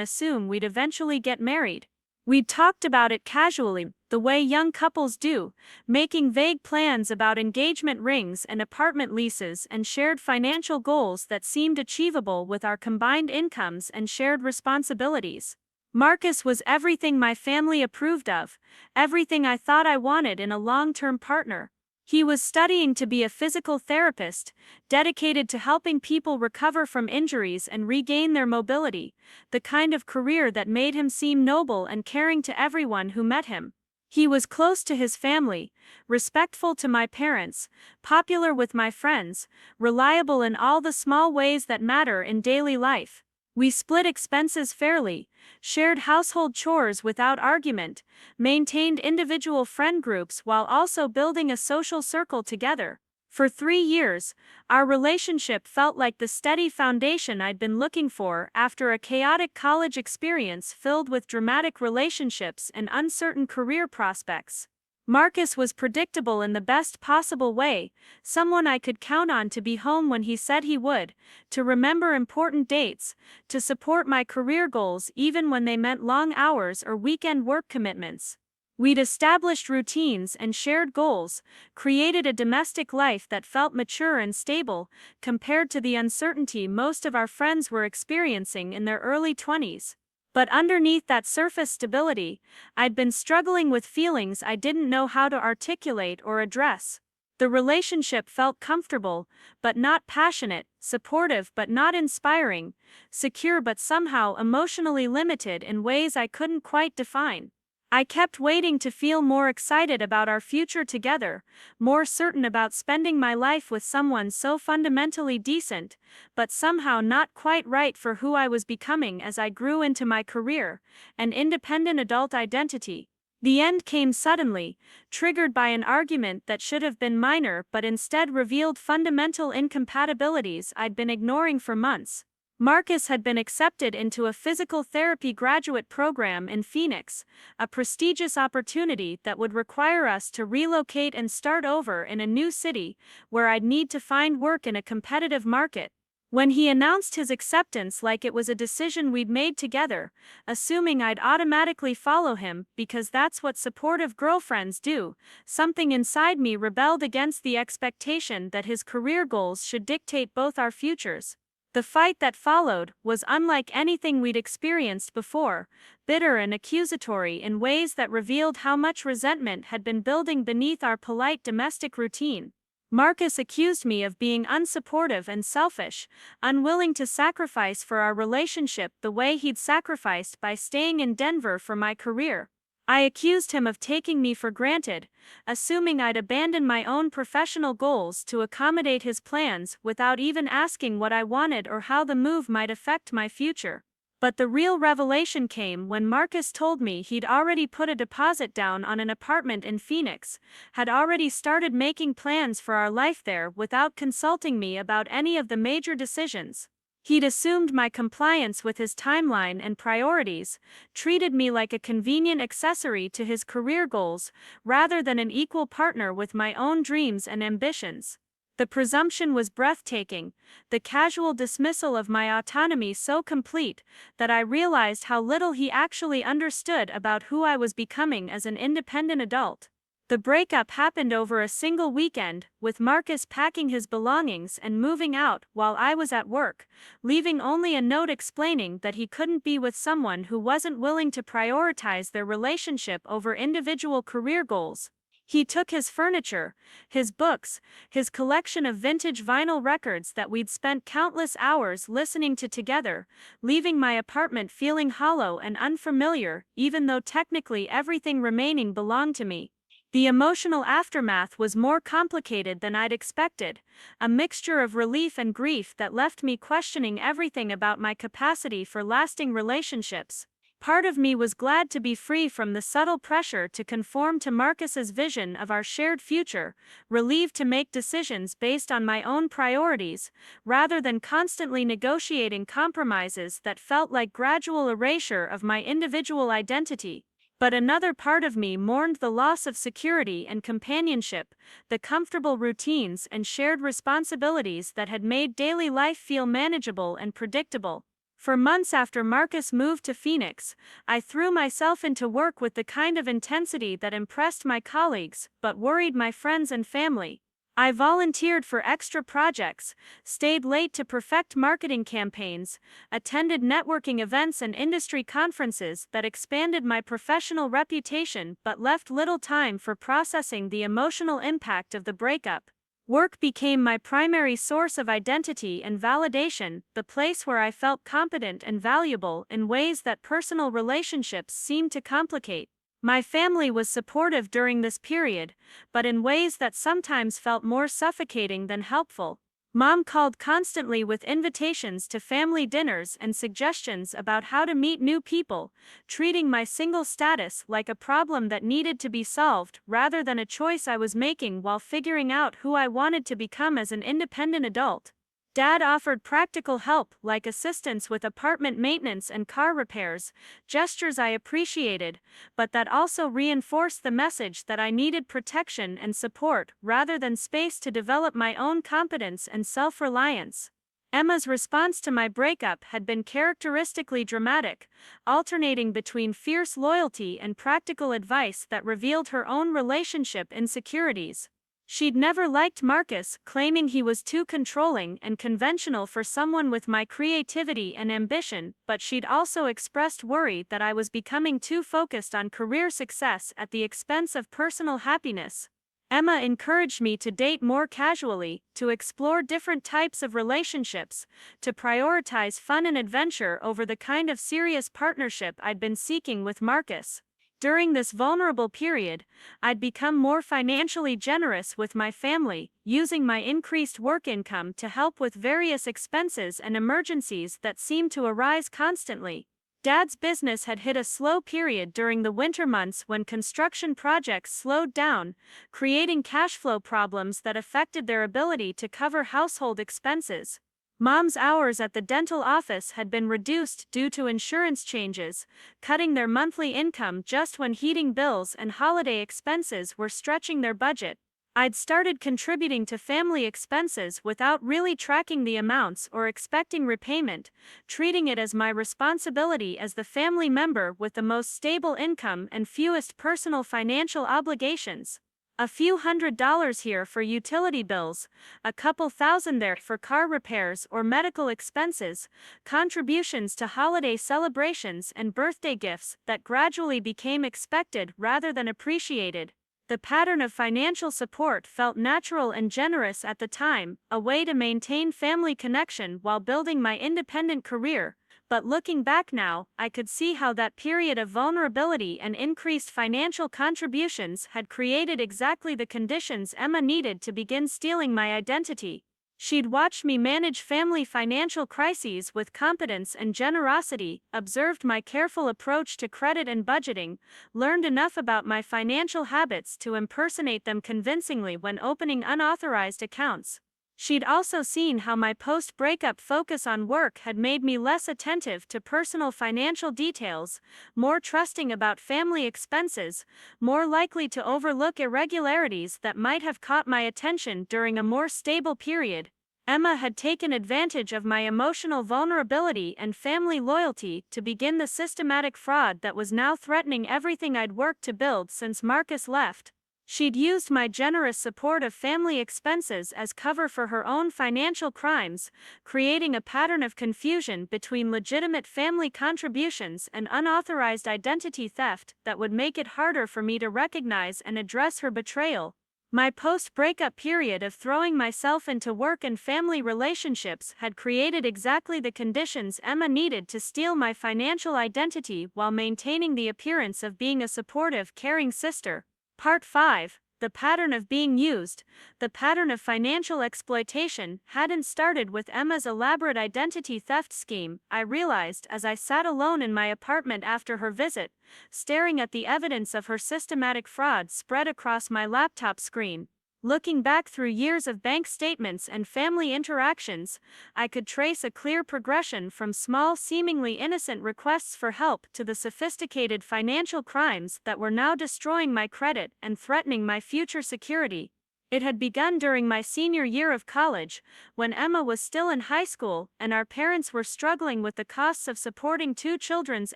assume we'd eventually get married. We'd talked about it casually, the way young couples do, making vague plans about engagement rings and apartment leases and shared financial goals that seemed achievable with our combined incomes and shared responsibilities. Marcus was everything my family approved of, everything I thought I wanted in a long-term partner. He was studying to be a physical therapist, dedicated to helping people recover from injuries and regain their mobility, the kind of career that made him seem noble and caring to everyone who met him. He was close to his family, respectful to my parents, popular with my friends, reliable in all the small ways that matter in daily life. We split expenses fairly, shared household chores without argument, maintained individual friend groups while also building a social circle together. For 3 years, our relationship felt like the steady foundation I'd been looking for after a chaotic college experience filled with dramatic relationships and uncertain career prospects. Marcus was predictable in the best possible way, someone I could count on to be home when he said he would, to remember important dates, to support my career goals even when they meant long hours or weekend work commitments. We'd established routines and shared goals, created a domestic life that felt mature and stable, compared to the uncertainty most of our friends were experiencing in their early 20s. But underneath that surface stability, I'd been struggling with feelings I didn't know how to articulate or address. The relationship felt comfortable, but not passionate, supportive but not inspiring, secure but somehow emotionally limited in ways I couldn't quite define. I kept waiting to feel more excited about our future together, more certain about spending my life with someone so fundamentally decent, but somehow not quite right for who I was becoming as I grew into my career, an independent adult identity. The end came suddenly, triggered by an argument that should have been minor but instead revealed fundamental incompatibilities I'd been ignoring for months. Marcus had been accepted into a physical therapy graduate program in Phoenix, a prestigious opportunity that would require us to relocate and start over in a new city, where I'd need to find work in a competitive market. When he announced his acceptance like it was a decision we'd made together, assuming I'd automatically follow him because that's what supportive girlfriends do, something inside me rebelled against the expectation that his career goals should dictate both our futures. The fight that followed was unlike anything we'd experienced before, bitter and accusatory in ways that revealed how much resentment had been building beneath our polite domestic routine. Marcus accused me of being unsupportive and selfish, unwilling to sacrifice for our relationship the way he'd sacrificed by staying in Denver for my career. I accused him of taking me for granted, assuming I'd abandon my own professional goals to accommodate his plans without even asking what I wanted or how the move might affect my future. But the real revelation came when Marcus told me he'd already put a deposit down on an apartment in Phoenix, had already started making plans for our life there without consulting me about any of the major decisions. He'd assumed my compliance with his timeline and priorities, treated me like a convenient accessory to his career goals, rather than an equal partner with my own dreams and ambitions. The presumption was breathtaking, the casual dismissal of my autonomy so complete that I realized how little he actually understood about who I was becoming as an independent adult. The breakup happened over a single weekend, with Marcus packing his belongings and moving out while I was at work, leaving only a note explaining that he couldn't be with someone who wasn't willing to prioritize their relationship over individual career goals. He took his furniture, his books, his collection of vintage vinyl records that we'd spent countless hours listening to together, leaving my apartment feeling hollow and unfamiliar, even though technically everything remaining belonged to me. The emotional aftermath was more complicated than I'd expected, a mixture of relief and grief that left me questioning everything about my capacity for lasting relationships. Part of me was glad to be free from the subtle pressure to conform to Marcus's vision of our shared future, relieved to make decisions based on my own priorities, rather than constantly negotiating compromises that felt like gradual erasure of my individual identity. But another part of me mourned the loss of security and companionship, the comfortable routines and shared responsibilities that had made daily life feel manageable and predictable. For months after Marcus moved to Phoenix, I threw myself into work with the kind of intensity that impressed my colleagues but worried my friends and family. I volunteered for extra projects, stayed late to perfect marketing campaigns, attended networking events and industry conferences that expanded my professional reputation but left little time for processing the emotional impact of the breakup. Work became my primary source of identity and validation, the place where I felt competent and valuable in ways that personal relationships seemed to complicate. My family was supportive during this period, but in ways that sometimes felt more suffocating than helpful. Mom called constantly with invitations to family dinners and suggestions about how to meet new people, treating my single status like a problem that needed to be solved rather than a choice I was making while figuring out who I wanted to become as an independent adult. Dad offered practical help like assistance with apartment maintenance and car repairs, gestures I appreciated, but that also reinforced the message that I needed protection and support rather than space to develop my own competence and self-reliance. Emma's response to my breakup had been characteristically dramatic, alternating between fierce loyalty and practical advice that revealed her own relationship insecurities. She'd never liked Marcus, claiming he was too controlling and conventional for someone with my creativity and ambition, but she'd also expressed worry that I was becoming too focused on career success at the expense of personal happiness. Emma encouraged me to date more casually, to explore different types of relationships, to prioritize fun and adventure over the kind of serious partnership I'd been seeking with Marcus. During this vulnerable period, I'd become more financially generous with my family, using my increased work income to help with various expenses and emergencies that seemed to arise constantly. Dad's business had hit a slow period during the winter months when construction projects slowed down, creating cash flow problems that affected their ability to cover household expenses. Mom's hours at the dental office had been reduced due to insurance changes, cutting their monthly income just when heating bills and holiday expenses were stretching their budget. I'd started contributing to family expenses without really tracking the amounts or expecting repayment, treating it as my responsibility as the family member with the most stable income and fewest personal financial obligations. A few $100s here for utility bills, a couple thousand there for car repairs or medical expenses, contributions to holiday celebrations and birthday gifts that gradually became expected rather than appreciated. The pattern of financial support felt natural and generous at the time, a way to maintain family connection while building my independent career. But looking back now, I could see how that period of vulnerability and increased financial contributions had created exactly the conditions Emma needed to begin stealing my identity. She'd watched me manage family financial crises with competence and generosity, observed my careful approach to credit and budgeting, learned enough about my financial habits to impersonate them convincingly when opening unauthorized accounts. She'd also seen how my post-breakup focus on work had made me less attentive to personal financial details, more trusting about family expenses, more likely to overlook irregularities that might have caught my attention during a more stable period. Emma had taken advantage of my emotional vulnerability and family loyalty to begin the systematic fraud that was now threatening everything I'd worked to build since Marcus left. She'd used my generous support of family expenses as cover for her own financial crimes, creating a pattern of confusion between legitimate family contributions and unauthorized identity theft that would make it harder for me to recognize and address her betrayal. My post-breakup period of throwing myself into work and family relationships had created exactly the conditions Emma needed to steal my financial identity while maintaining the appearance of being a supportive, caring sister. Part 5. The pattern of being used. The pattern of financial exploitation hadn't started with Emma's elaborate identity theft scheme, I realized as I sat alone in my apartment after her visit, staring at the evidence of her systematic fraud spread across my laptop screen. Looking back through years of bank statements and family interactions, I could trace a clear progression from small, seemingly innocent requests for help to the sophisticated financial crimes that were now destroying my credit and threatening my future security. It had begun during my senior year of college, when Emma was still in high school and our parents were struggling with the costs of supporting two children's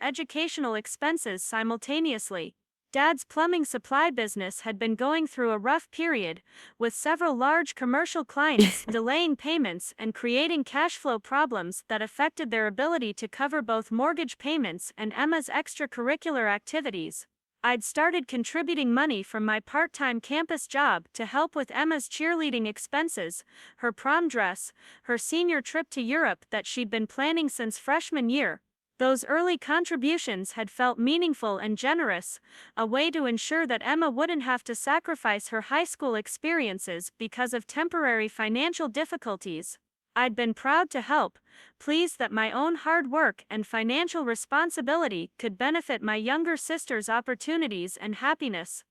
educational expenses simultaneously. Dad's plumbing supply business had been going through a rough period, with several large commercial clients delaying payments and creating cash flow problems that affected their ability to cover both mortgage payments and Emma's extracurricular activities. I'd started contributing money from my part-time campus job to help with Emma's cheerleading expenses, her prom dress, her senior trip to Europe that she'd been planning since freshman year. Those early contributions had felt meaningful and generous, a way to ensure that Emma wouldn't have to sacrifice her high school experiences because of temporary financial difficulties. I'd been proud to help, pleased that my own hard work and financial responsibility could benefit my younger sister's opportunities and happiness.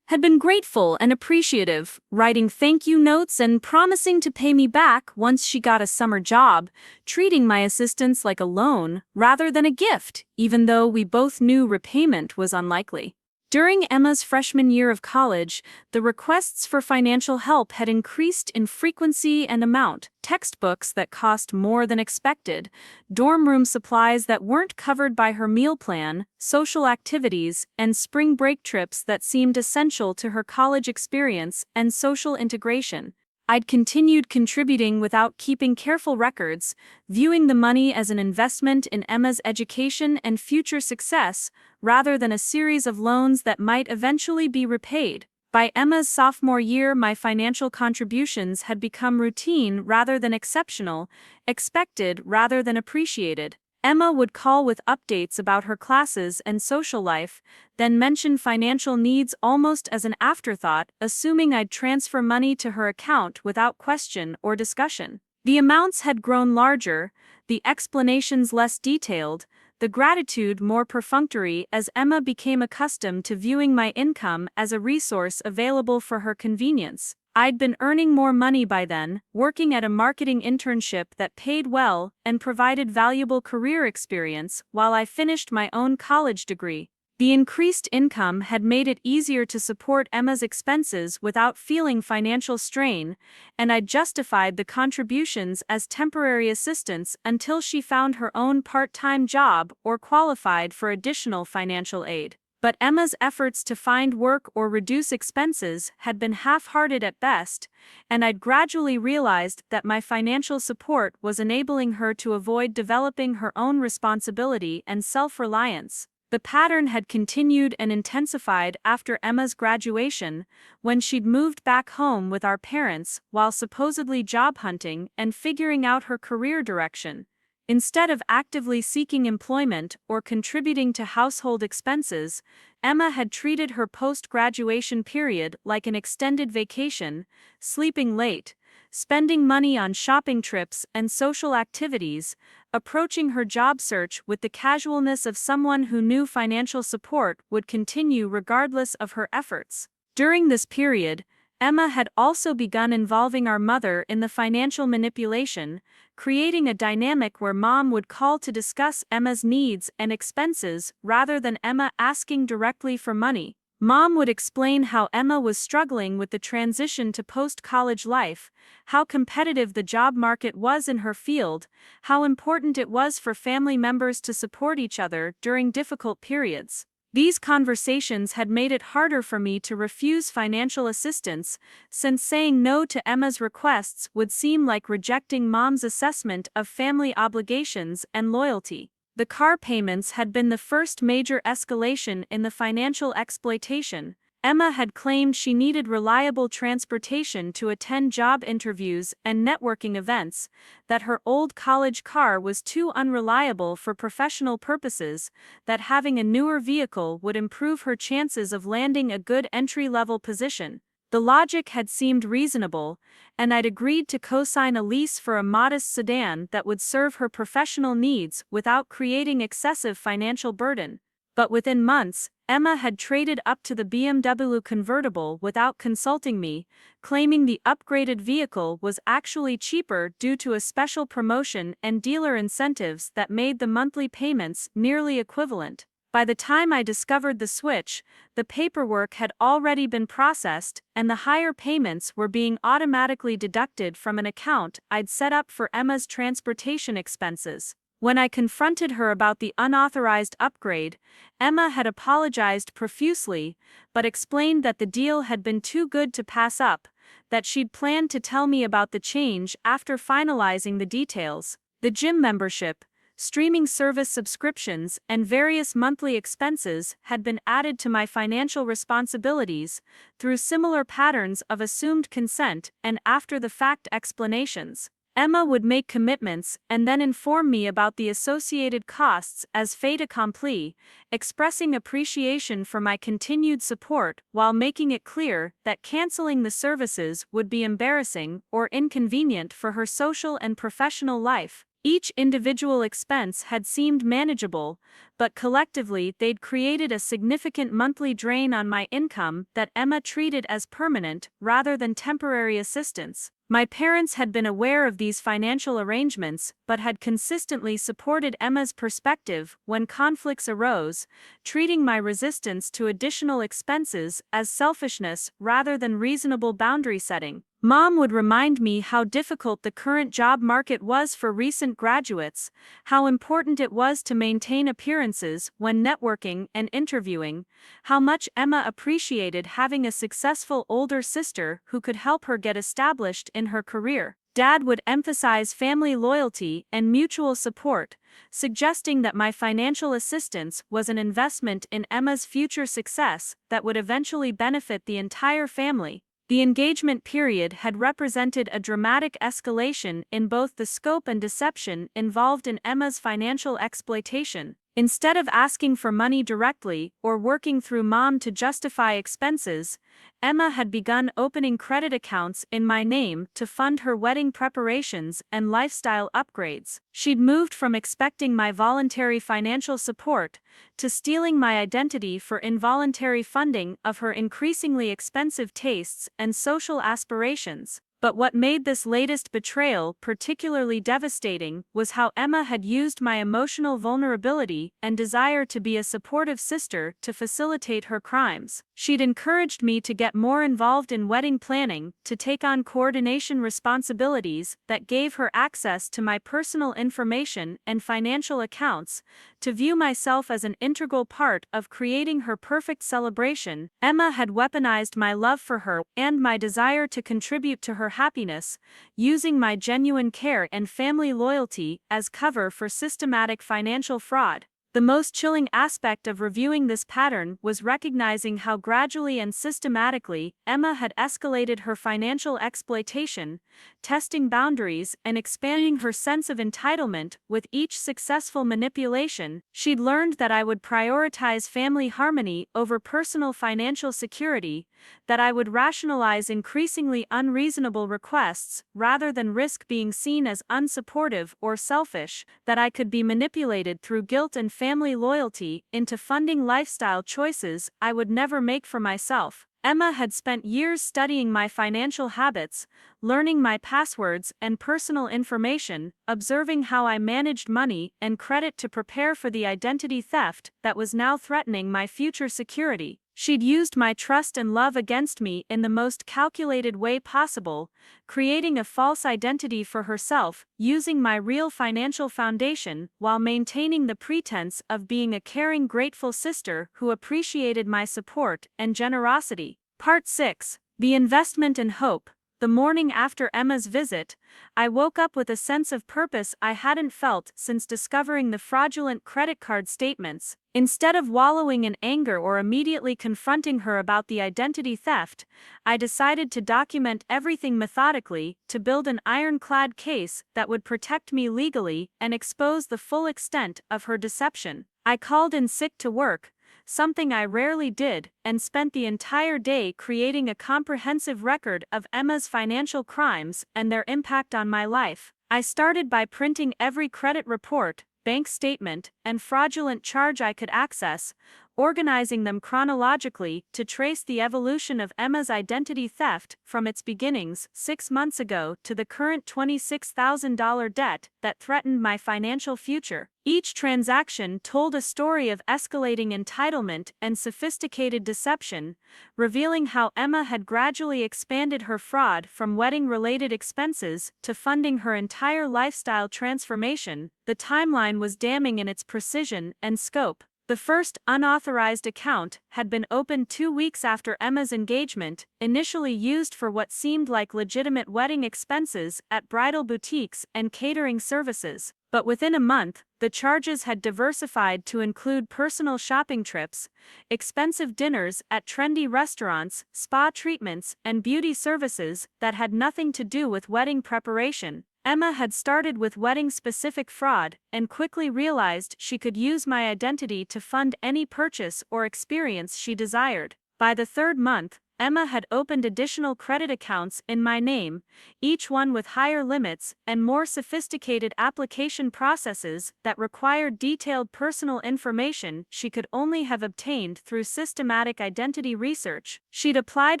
Had been grateful and appreciative, writing thank you notes and promising to pay me back once she got a summer job, treating my assistance like a loan rather than a gift, even though we both knew repayment was unlikely. During Emma's freshman year of college, the requests for financial help had increased in frequency and amount. Textbooks that cost more than expected, dorm room supplies that weren't covered by her meal plan, social activities, and spring break trips that seemed essential to her college experience and social integration. I'd continued contributing without keeping careful records, viewing the money as an investment in Emma's education and future success, rather than a series of loans that might eventually be repaid. By Emma's sophomore year, my financial contributions had become routine rather than exceptional, expected rather than appreciated. Emma would call with updates about her classes and social life, then mention financial needs almost as an afterthought, assuming I'd transfer money to her account without question or discussion. The amounts had grown larger, the explanations less detailed, the gratitude more perfunctory as Emma became accustomed to viewing my income as a resource available for her convenience. I'd been earning more money by then, working at a marketing internship that paid well and provided valuable career experience while I finished my own college degree. The increased income had made it easier to support Emma's expenses without feeling financial strain, and I justified the contributions as temporary assistance until she found her own part-time job or qualified for additional financial aid. But Emma's efforts to find work or reduce expenses had been half-hearted at best, and I'd gradually realized that my financial support was enabling her to avoid developing her own responsibility and self-reliance. The pattern had continued and intensified after Emma's graduation, when she'd moved back home with our parents while supposedly job hunting and figuring out her career direction. Instead of actively seeking employment or contributing to household expenses, Emma had treated her post-graduation period like an extended vacation, sleeping late, spending money on shopping trips and social activities, approaching her job search with the casualness of someone who knew financial support would continue regardless of her efforts. During this period, Emma had also begun involving our mother in the financial manipulation, creating a dynamic where Mom would call to discuss Emma's needs and expenses rather than Emma asking directly for money. Mom would explain how Emma was struggling with the transition to post-college life, how competitive the job market was in her field, how important it was for family members to support each other during difficult periods. These conversations had made it harder for me to refuse financial assistance, since saying no to Emma's requests would seem like rejecting Mom's assessment of family obligations and loyalty. The car payments had been the first major escalation in the financial exploitation. Emma had claimed she needed reliable transportation to attend job interviews and networking events, that her old college car was too unreliable for professional purposes, that having a newer vehicle would improve her chances of landing a good entry-level position. The logic had seemed reasonable, and I'd agreed to co-sign a lease for a modest sedan that would serve her professional needs without creating excessive financial burden. But within months, Emma had traded up to the BMW convertible without consulting me, claiming the upgraded vehicle was actually cheaper due to a special promotion and dealer incentives that made the monthly payments nearly equivalent. By the time I discovered the switch, the paperwork had already been processed, and the higher payments were being automatically deducted from an account I'd set up for Emma's transportation expenses. When I confronted her about the unauthorized upgrade, Emma had apologized profusely, but explained that the deal had been too good to pass up, that she'd planned to tell me about the change after finalizing the details. The gym membership, streaming service subscriptions, and various monthly expenses had been added to my financial responsibilities through similar patterns of assumed consent and after-the-fact explanations. Emma would make commitments and then inform me about the associated costs as fait accompli, expressing appreciation for my continued support while making it clear that canceling the services would be embarrassing or inconvenient for her social and professional life. Each individual expense had seemed manageable, but collectively they'd created a significant monthly drain on my income that Emma treated as permanent rather than temporary assistance. My parents had been aware of these financial arrangements but had consistently supported Emma's perspective when conflicts arose, treating my resistance to additional expenses as selfishness rather than reasonable boundary setting. Mom would remind me how difficult the current job market was for recent graduates, how important it was to maintain appearances when networking and interviewing, how much Emma appreciated having a successful older sister who could help her get established in her career. Dad would emphasize family loyalty and mutual support, suggesting that my financial assistance was an investment in Emma's future success that would eventually benefit the entire family. The engagement period had represented a dramatic escalation in both the scope and deception involved in Emma's financial exploitation. Instead of asking for money directly or working through mom to justify expenses, Emma had begun opening credit accounts in my name to fund her wedding preparations and lifestyle upgrades. She'd moved from expecting my voluntary financial support to stealing my identity for involuntary funding of her increasingly expensive tastes and social aspirations. But what made this latest betrayal particularly devastating was how Emma had used my emotional vulnerability and desire to be a supportive sister to facilitate her crimes. She'd encouraged me to get more involved in wedding planning, to take on coordination responsibilities that gave her access to my personal information and financial accounts, to view myself as an integral part of creating her perfect celebration. Emma had weaponized my love for her and my desire to contribute to her happiness, using my genuine care and family loyalty as cover for systematic financial fraud. The most chilling aspect of reviewing this pattern was recognizing how gradually and systematically Emma had escalated her financial exploitation, testing boundaries and expanding her sense of entitlement with each successful manipulation. She'd learned that I would prioritize family harmony over personal financial security, that I would rationalize increasingly unreasonable requests rather than risk being seen as unsupportive or selfish, that I could be manipulated through guilt and family loyalty into funding lifestyle choices I would never make for myself. Emma had spent years studying my financial habits, learning my passwords and personal information, observing how I managed money and credit to prepare for the identity theft that was now threatening my future security. She'd used my trust and love against me in the most calculated way possible, creating a false identity for herself, using my real financial foundation while maintaining the pretense of being a caring, grateful sister who appreciated my support and generosity. Part 6. The Investment in Hope. The morning after Emma's visit, I woke up with a sense of purpose I hadn't felt since discovering the fraudulent credit card statements. Instead of wallowing in anger or immediately confronting her about the identity theft, I decided to document everything methodically to build an ironclad case that would protect me legally and expose the full extent of her deception. I called in sick to work, something I rarely did, and spent the entire day creating a comprehensive record of Emma's financial crimes and their impact on my life. I started by printing every credit report, bank statement, and fraudulent charge I could access, organizing them chronologically to trace the evolution of Emma's identity theft from its beginnings 6 months ago to the current $26,000 debt that threatened my financial future. Each transaction told a story of escalating entitlement and sophisticated deception, revealing how Emma had gradually expanded her fraud from wedding-related expenses to funding her entire lifestyle transformation. The timeline was damning in its precision and scope. The first unauthorized account had been opened 2 weeks after Emma's engagement, initially used for what seemed like legitimate wedding expenses at bridal boutiques and catering services. But within a month, the charges had diversified to include personal shopping trips, expensive dinners at trendy restaurants, spa treatments, and beauty services that had nothing to do with wedding preparation. Emma had started with wedding-specific fraud and quickly realized she could use my identity to fund any purchase or experience she desired. By the 3rd month, Emma had opened additional credit accounts in my name, each one with higher limits and more sophisticated application processes that required detailed personal information she could only have obtained through systematic identity research. She'd applied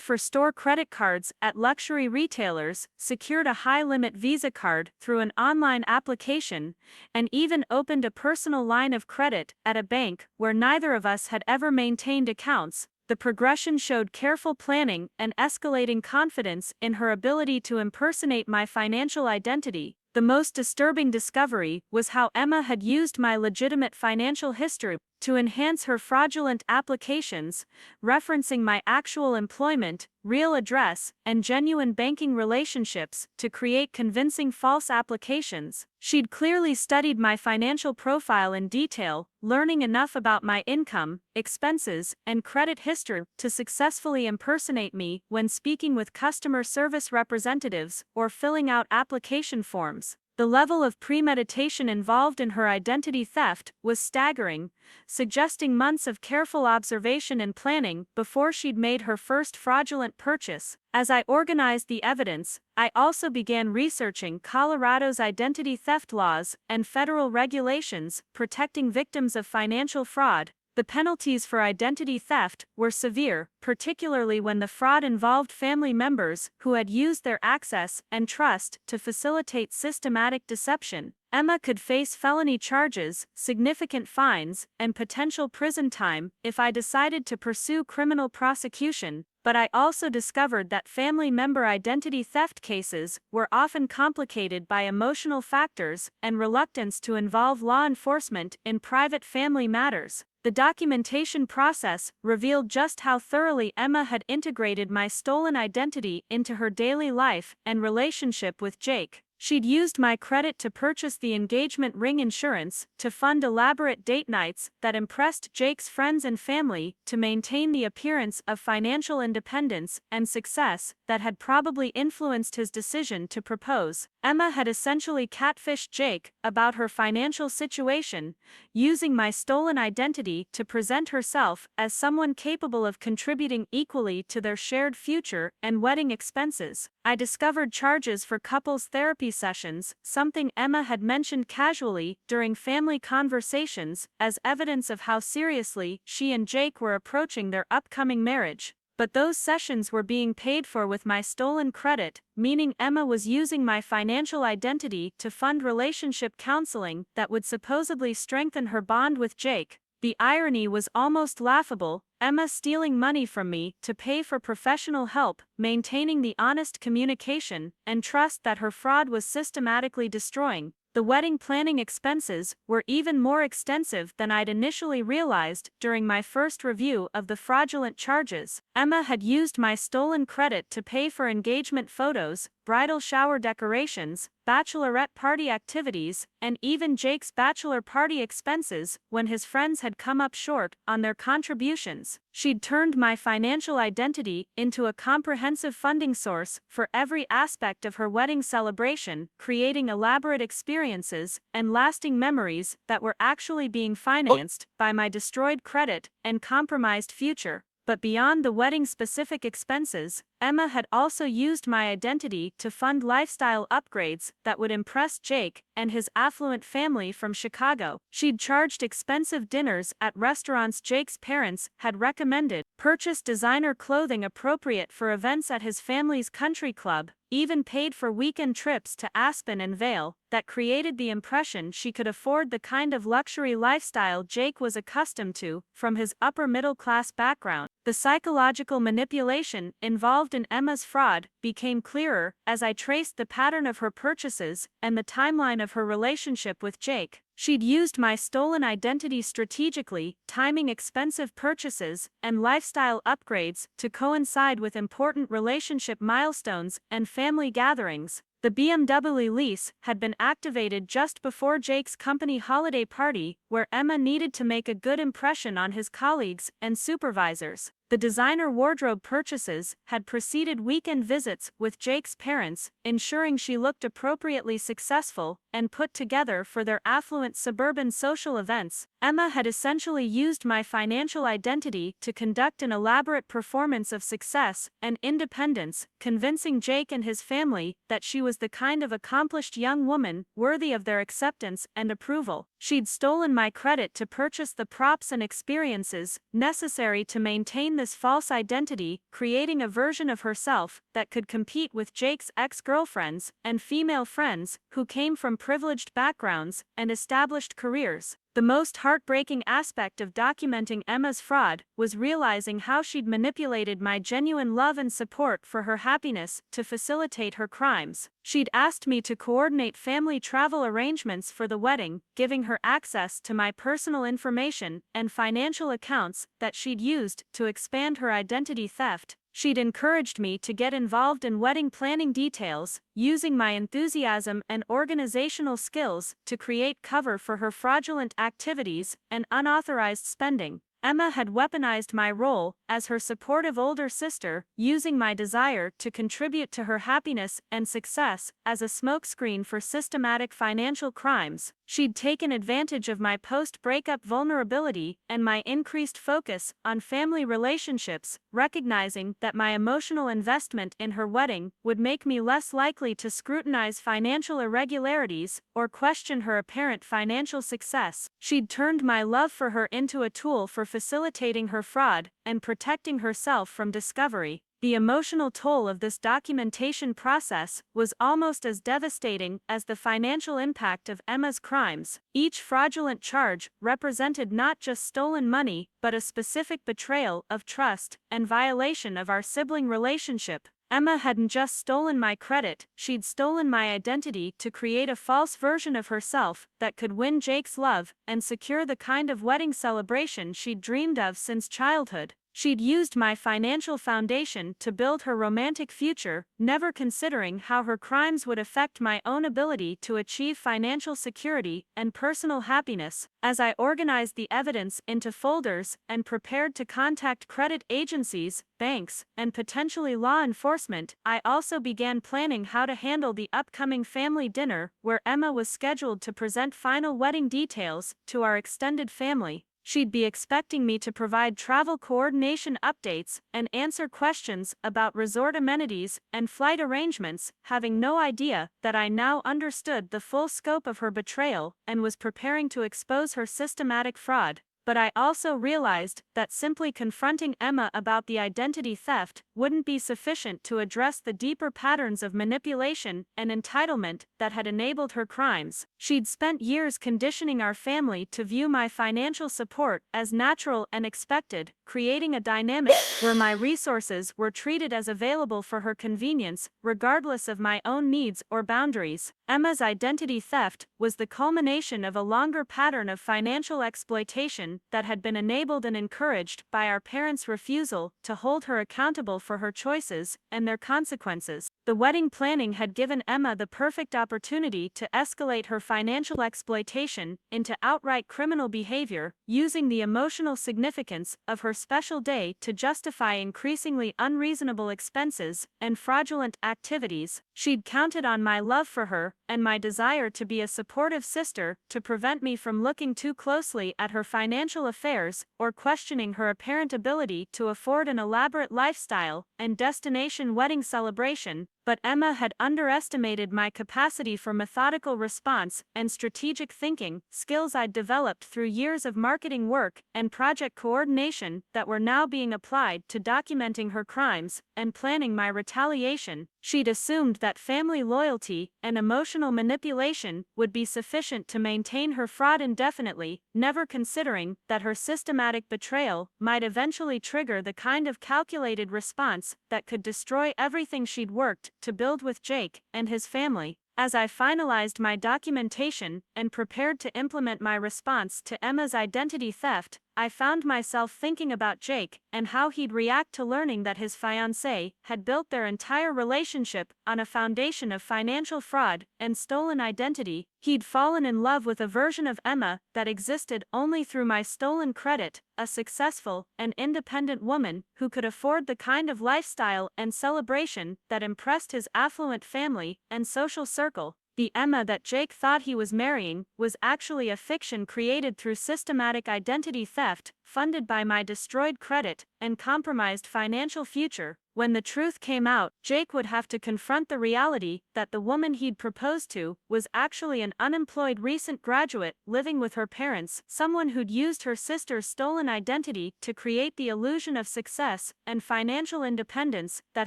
for store credit cards at luxury retailers, secured a high-limit Visa card through an online application, and even opened a personal line of credit at a bank where neither of us had ever maintained accounts. The progression showed careful planning and escalating confidence in her ability to impersonate my financial identity. The most disturbing discovery was how Emma had used my legitimate financial history to enhance her fraudulent applications, referencing my actual employment, real address, and genuine banking relationships to create convincing false applications. She'd clearly studied my financial profile in detail, learning enough about my income, expenses, and credit history to successfully impersonate me when speaking with customer service representatives or filling out application forms. The level of premeditation involved in her identity theft was staggering, suggesting months of careful observation and planning before she'd made her first fraudulent purchase. As I organized the evidence, I also began researching Colorado's identity theft laws and federal regulations protecting victims of financial fraud. The penalties for identity theft were severe, particularly when the fraud involved family members who had used their access and trust to facilitate systematic deception. Emma could face felony charges, significant fines, and potential prison time if I decided to pursue criminal prosecution, but I also discovered that family member identity theft cases were often complicated by emotional factors and reluctance to involve law enforcement in private family matters. The documentation process revealed just how thoroughly Emma had integrated my stolen identity into her daily life and relationship with Jake. She'd used my credit to purchase the engagement ring insurance, to fund elaborate date nights that impressed Jake's friends and family, to maintain the appearance of financial independence and success that had probably influenced his decision to propose. Emma had essentially catfished Jake about her financial situation, using my stolen identity to present herself as someone capable of contributing equally to their shared future and wedding expenses. I discovered charges for couples therapy sessions, something Emma had mentioned casually during family conversations, as evidence of how seriously she and Jake were approaching their upcoming marriage. But those sessions were being paid for with my stolen credit, meaning Emma was using my financial identity to fund relationship counseling that would supposedly strengthen her bond with Jake. The irony was almost laughable, Emma stealing money from me to pay for professional help, maintaining the honest communication and trust that her fraud was systematically destroying. The wedding planning expenses were even more extensive than I'd initially realized during my first review of the fraudulent charges. Emma had used my stolen credit to pay for engagement photos, bridal shower decorations, bachelorette party activities, and even Jake's bachelor party expenses when his friends had come up short on their contributions. She'd turned my financial identity into a comprehensive funding source for every aspect of her wedding celebration, creating elaborate experiences and lasting memories that were actually being financed by my destroyed credit and compromised future. But beyond the wedding-specific expenses, Emma had also used my identity to fund lifestyle upgrades that would impress Jake and his affluent family from Chicago. She'd charged expensive dinners at restaurants Jake's parents had recommended, purchased designer clothing appropriate for events at his family's country club, even paid for weekend trips to Aspen and Vail that created the impression she could afford the kind of luxury lifestyle Jake was accustomed to from his upper-middle-class background. The psychological manipulation involved in Emma's fraud became clearer as I traced the pattern of her purchases and the timeline of her relationship with Jake. She'd used my stolen identity strategically, timing expensive purchases and lifestyle upgrades to coincide with important relationship milestones and family gatherings. The BMW lease had been activated just before Jake's company holiday party, where Emma needed to make a good impression on his colleagues and supervisors. The designer wardrobe purchases had preceded weekend visits with Jake's parents, ensuring she looked appropriately successful and put together for their affluent suburban social events. Emma had essentially used my financial identity to conduct an elaborate performance of success and independence, convincing Jake and his family that she was the kind of accomplished young woman worthy of their acceptance and approval. She'd stolen my credit to purchase the props and experiences necessary to maintain this false identity, creating a version of herself that could compete with Jake's ex-girlfriends and female friends who came from privileged backgrounds and established careers. The most heartbreaking aspect of documenting Emma's fraud was realizing how she'd manipulated my genuine love and support for her happiness to facilitate her crimes. She'd asked me to coordinate family travel arrangements for the wedding, giving her access to my personal information and financial accounts that she'd used to expand her identity theft. She'd encouraged me to get involved in wedding planning details, using my enthusiasm and organizational skills to create cover for her fraudulent activities and unauthorized spending. Emma had weaponized my role as her supportive older sister, using my desire to contribute to her happiness and success as a smokescreen for systematic financial crimes. She'd taken advantage of my post-breakup vulnerability and my increased focus on family relationships, recognizing that my emotional investment in her wedding would make me less likely to scrutinize financial irregularities or question her apparent financial success. She'd turned my love for her into a tool for facilitating her fraud and protecting herself from discovery. The emotional toll of this documentation process was almost as devastating as the financial impact of Emma's crimes. Each fraudulent charge represented not just stolen money, but a specific betrayal of trust and violation of our sibling relationship. Emma hadn't just stolen my credit, she'd stolen my identity to create a false version of herself that could win Jake's love and secure the kind of wedding celebration she'd dreamed of since childhood. She'd used my financial foundation to build her romantic future, never considering how her crimes would affect my own ability to achieve financial security and personal happiness. As I organized the evidence into folders and prepared to contact credit agencies, banks, and potentially law enforcement, I also began planning how to handle the upcoming family dinner where Emma was scheduled to present final wedding details to our extended family. She'd be expecting me to provide travel coordination updates and answer questions about resort amenities and flight arrangements, having no idea that I now understood the full scope of her betrayal and was preparing to expose her systematic fraud. But I also realized that simply confronting Emma about the identity theft wouldn't be sufficient to address the deeper patterns of manipulation and entitlement that had enabled her crimes. She'd spent years conditioning our family to view my financial support as natural and expected, creating a dynamic where my resources were treated as available for her convenience, regardless of my own needs or boundaries. Emma's identity theft was the culmination of a longer pattern of financial exploitation that had been enabled and encouraged by our parents' refusal to hold her accountable for her choices and their consequences. The wedding planning had given Emma the perfect opportunity to escalate her financial exploitation into outright criminal behavior, using the emotional significance of her special day to justify increasingly unreasonable expenses and fraudulent activities. She'd counted on my love for her and my desire to be a supportive sister to prevent me from looking too closely at her financial affairs or questioning her apparent ability to afford an elaborate lifestyle and destination wedding celebration. But Emma had underestimated my capacity for methodical response and strategic thinking, skills I'd developed through years of marketing work and project coordination that were now being applied to documenting her crimes and planning my retaliation. She'd assumed that family loyalty and emotional manipulation would be sufficient to maintain her fraud indefinitely, never considering that her systematic betrayal might eventually trigger the kind of calculated response that could destroy everything she'd worked to build with Jake and his family. As I finalized my documentation and prepared to implement my response to Emma's identity theft, I found myself thinking about Jake and how he'd react to learning that his fiancée had built their entire relationship on a foundation of financial fraud and stolen identity. He'd fallen in love with a version of Emma that existed only through my stolen credit, a successful and independent woman who could afford the kind of lifestyle and celebration that impressed his affluent family and social circle. The Emma that Jake thought he was marrying was actually a fiction created through systematic identity theft, funded by my destroyed credit and compromised financial future. When the truth came out, Jake would have to confront the reality that the woman he'd proposed to was actually an unemployed recent graduate living with her parents, someone who'd used her sister's stolen identity to create the illusion of success and financial independence that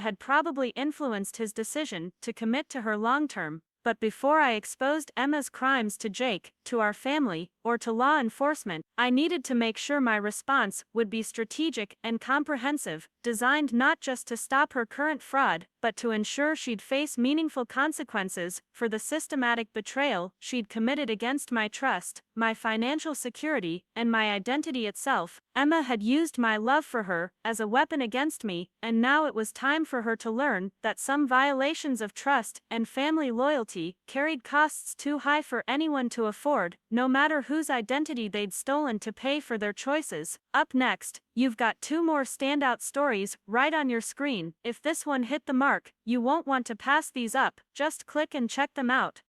had probably influenced his decision to commit to her long-term. But before I exposed Emma's crimes to Jake, to our family, or to law enforcement, I needed to make sure my response would be strategic and comprehensive, designed not just to stop her current fraud, but to ensure she'd face meaningful consequences for the systematic betrayal she'd committed against my trust, my financial security, and my identity itself. Emma had used my love for her as a weapon against me, and now it was time for her to learn that some violations of trust and family loyalty identity, carried costs too high for anyone to afford, no matter whose identity they'd stolen to pay for their choices. Up next, you've got two more standout stories right on your screen. If this one hit the mark, you won't want to pass these up, just click and check them out.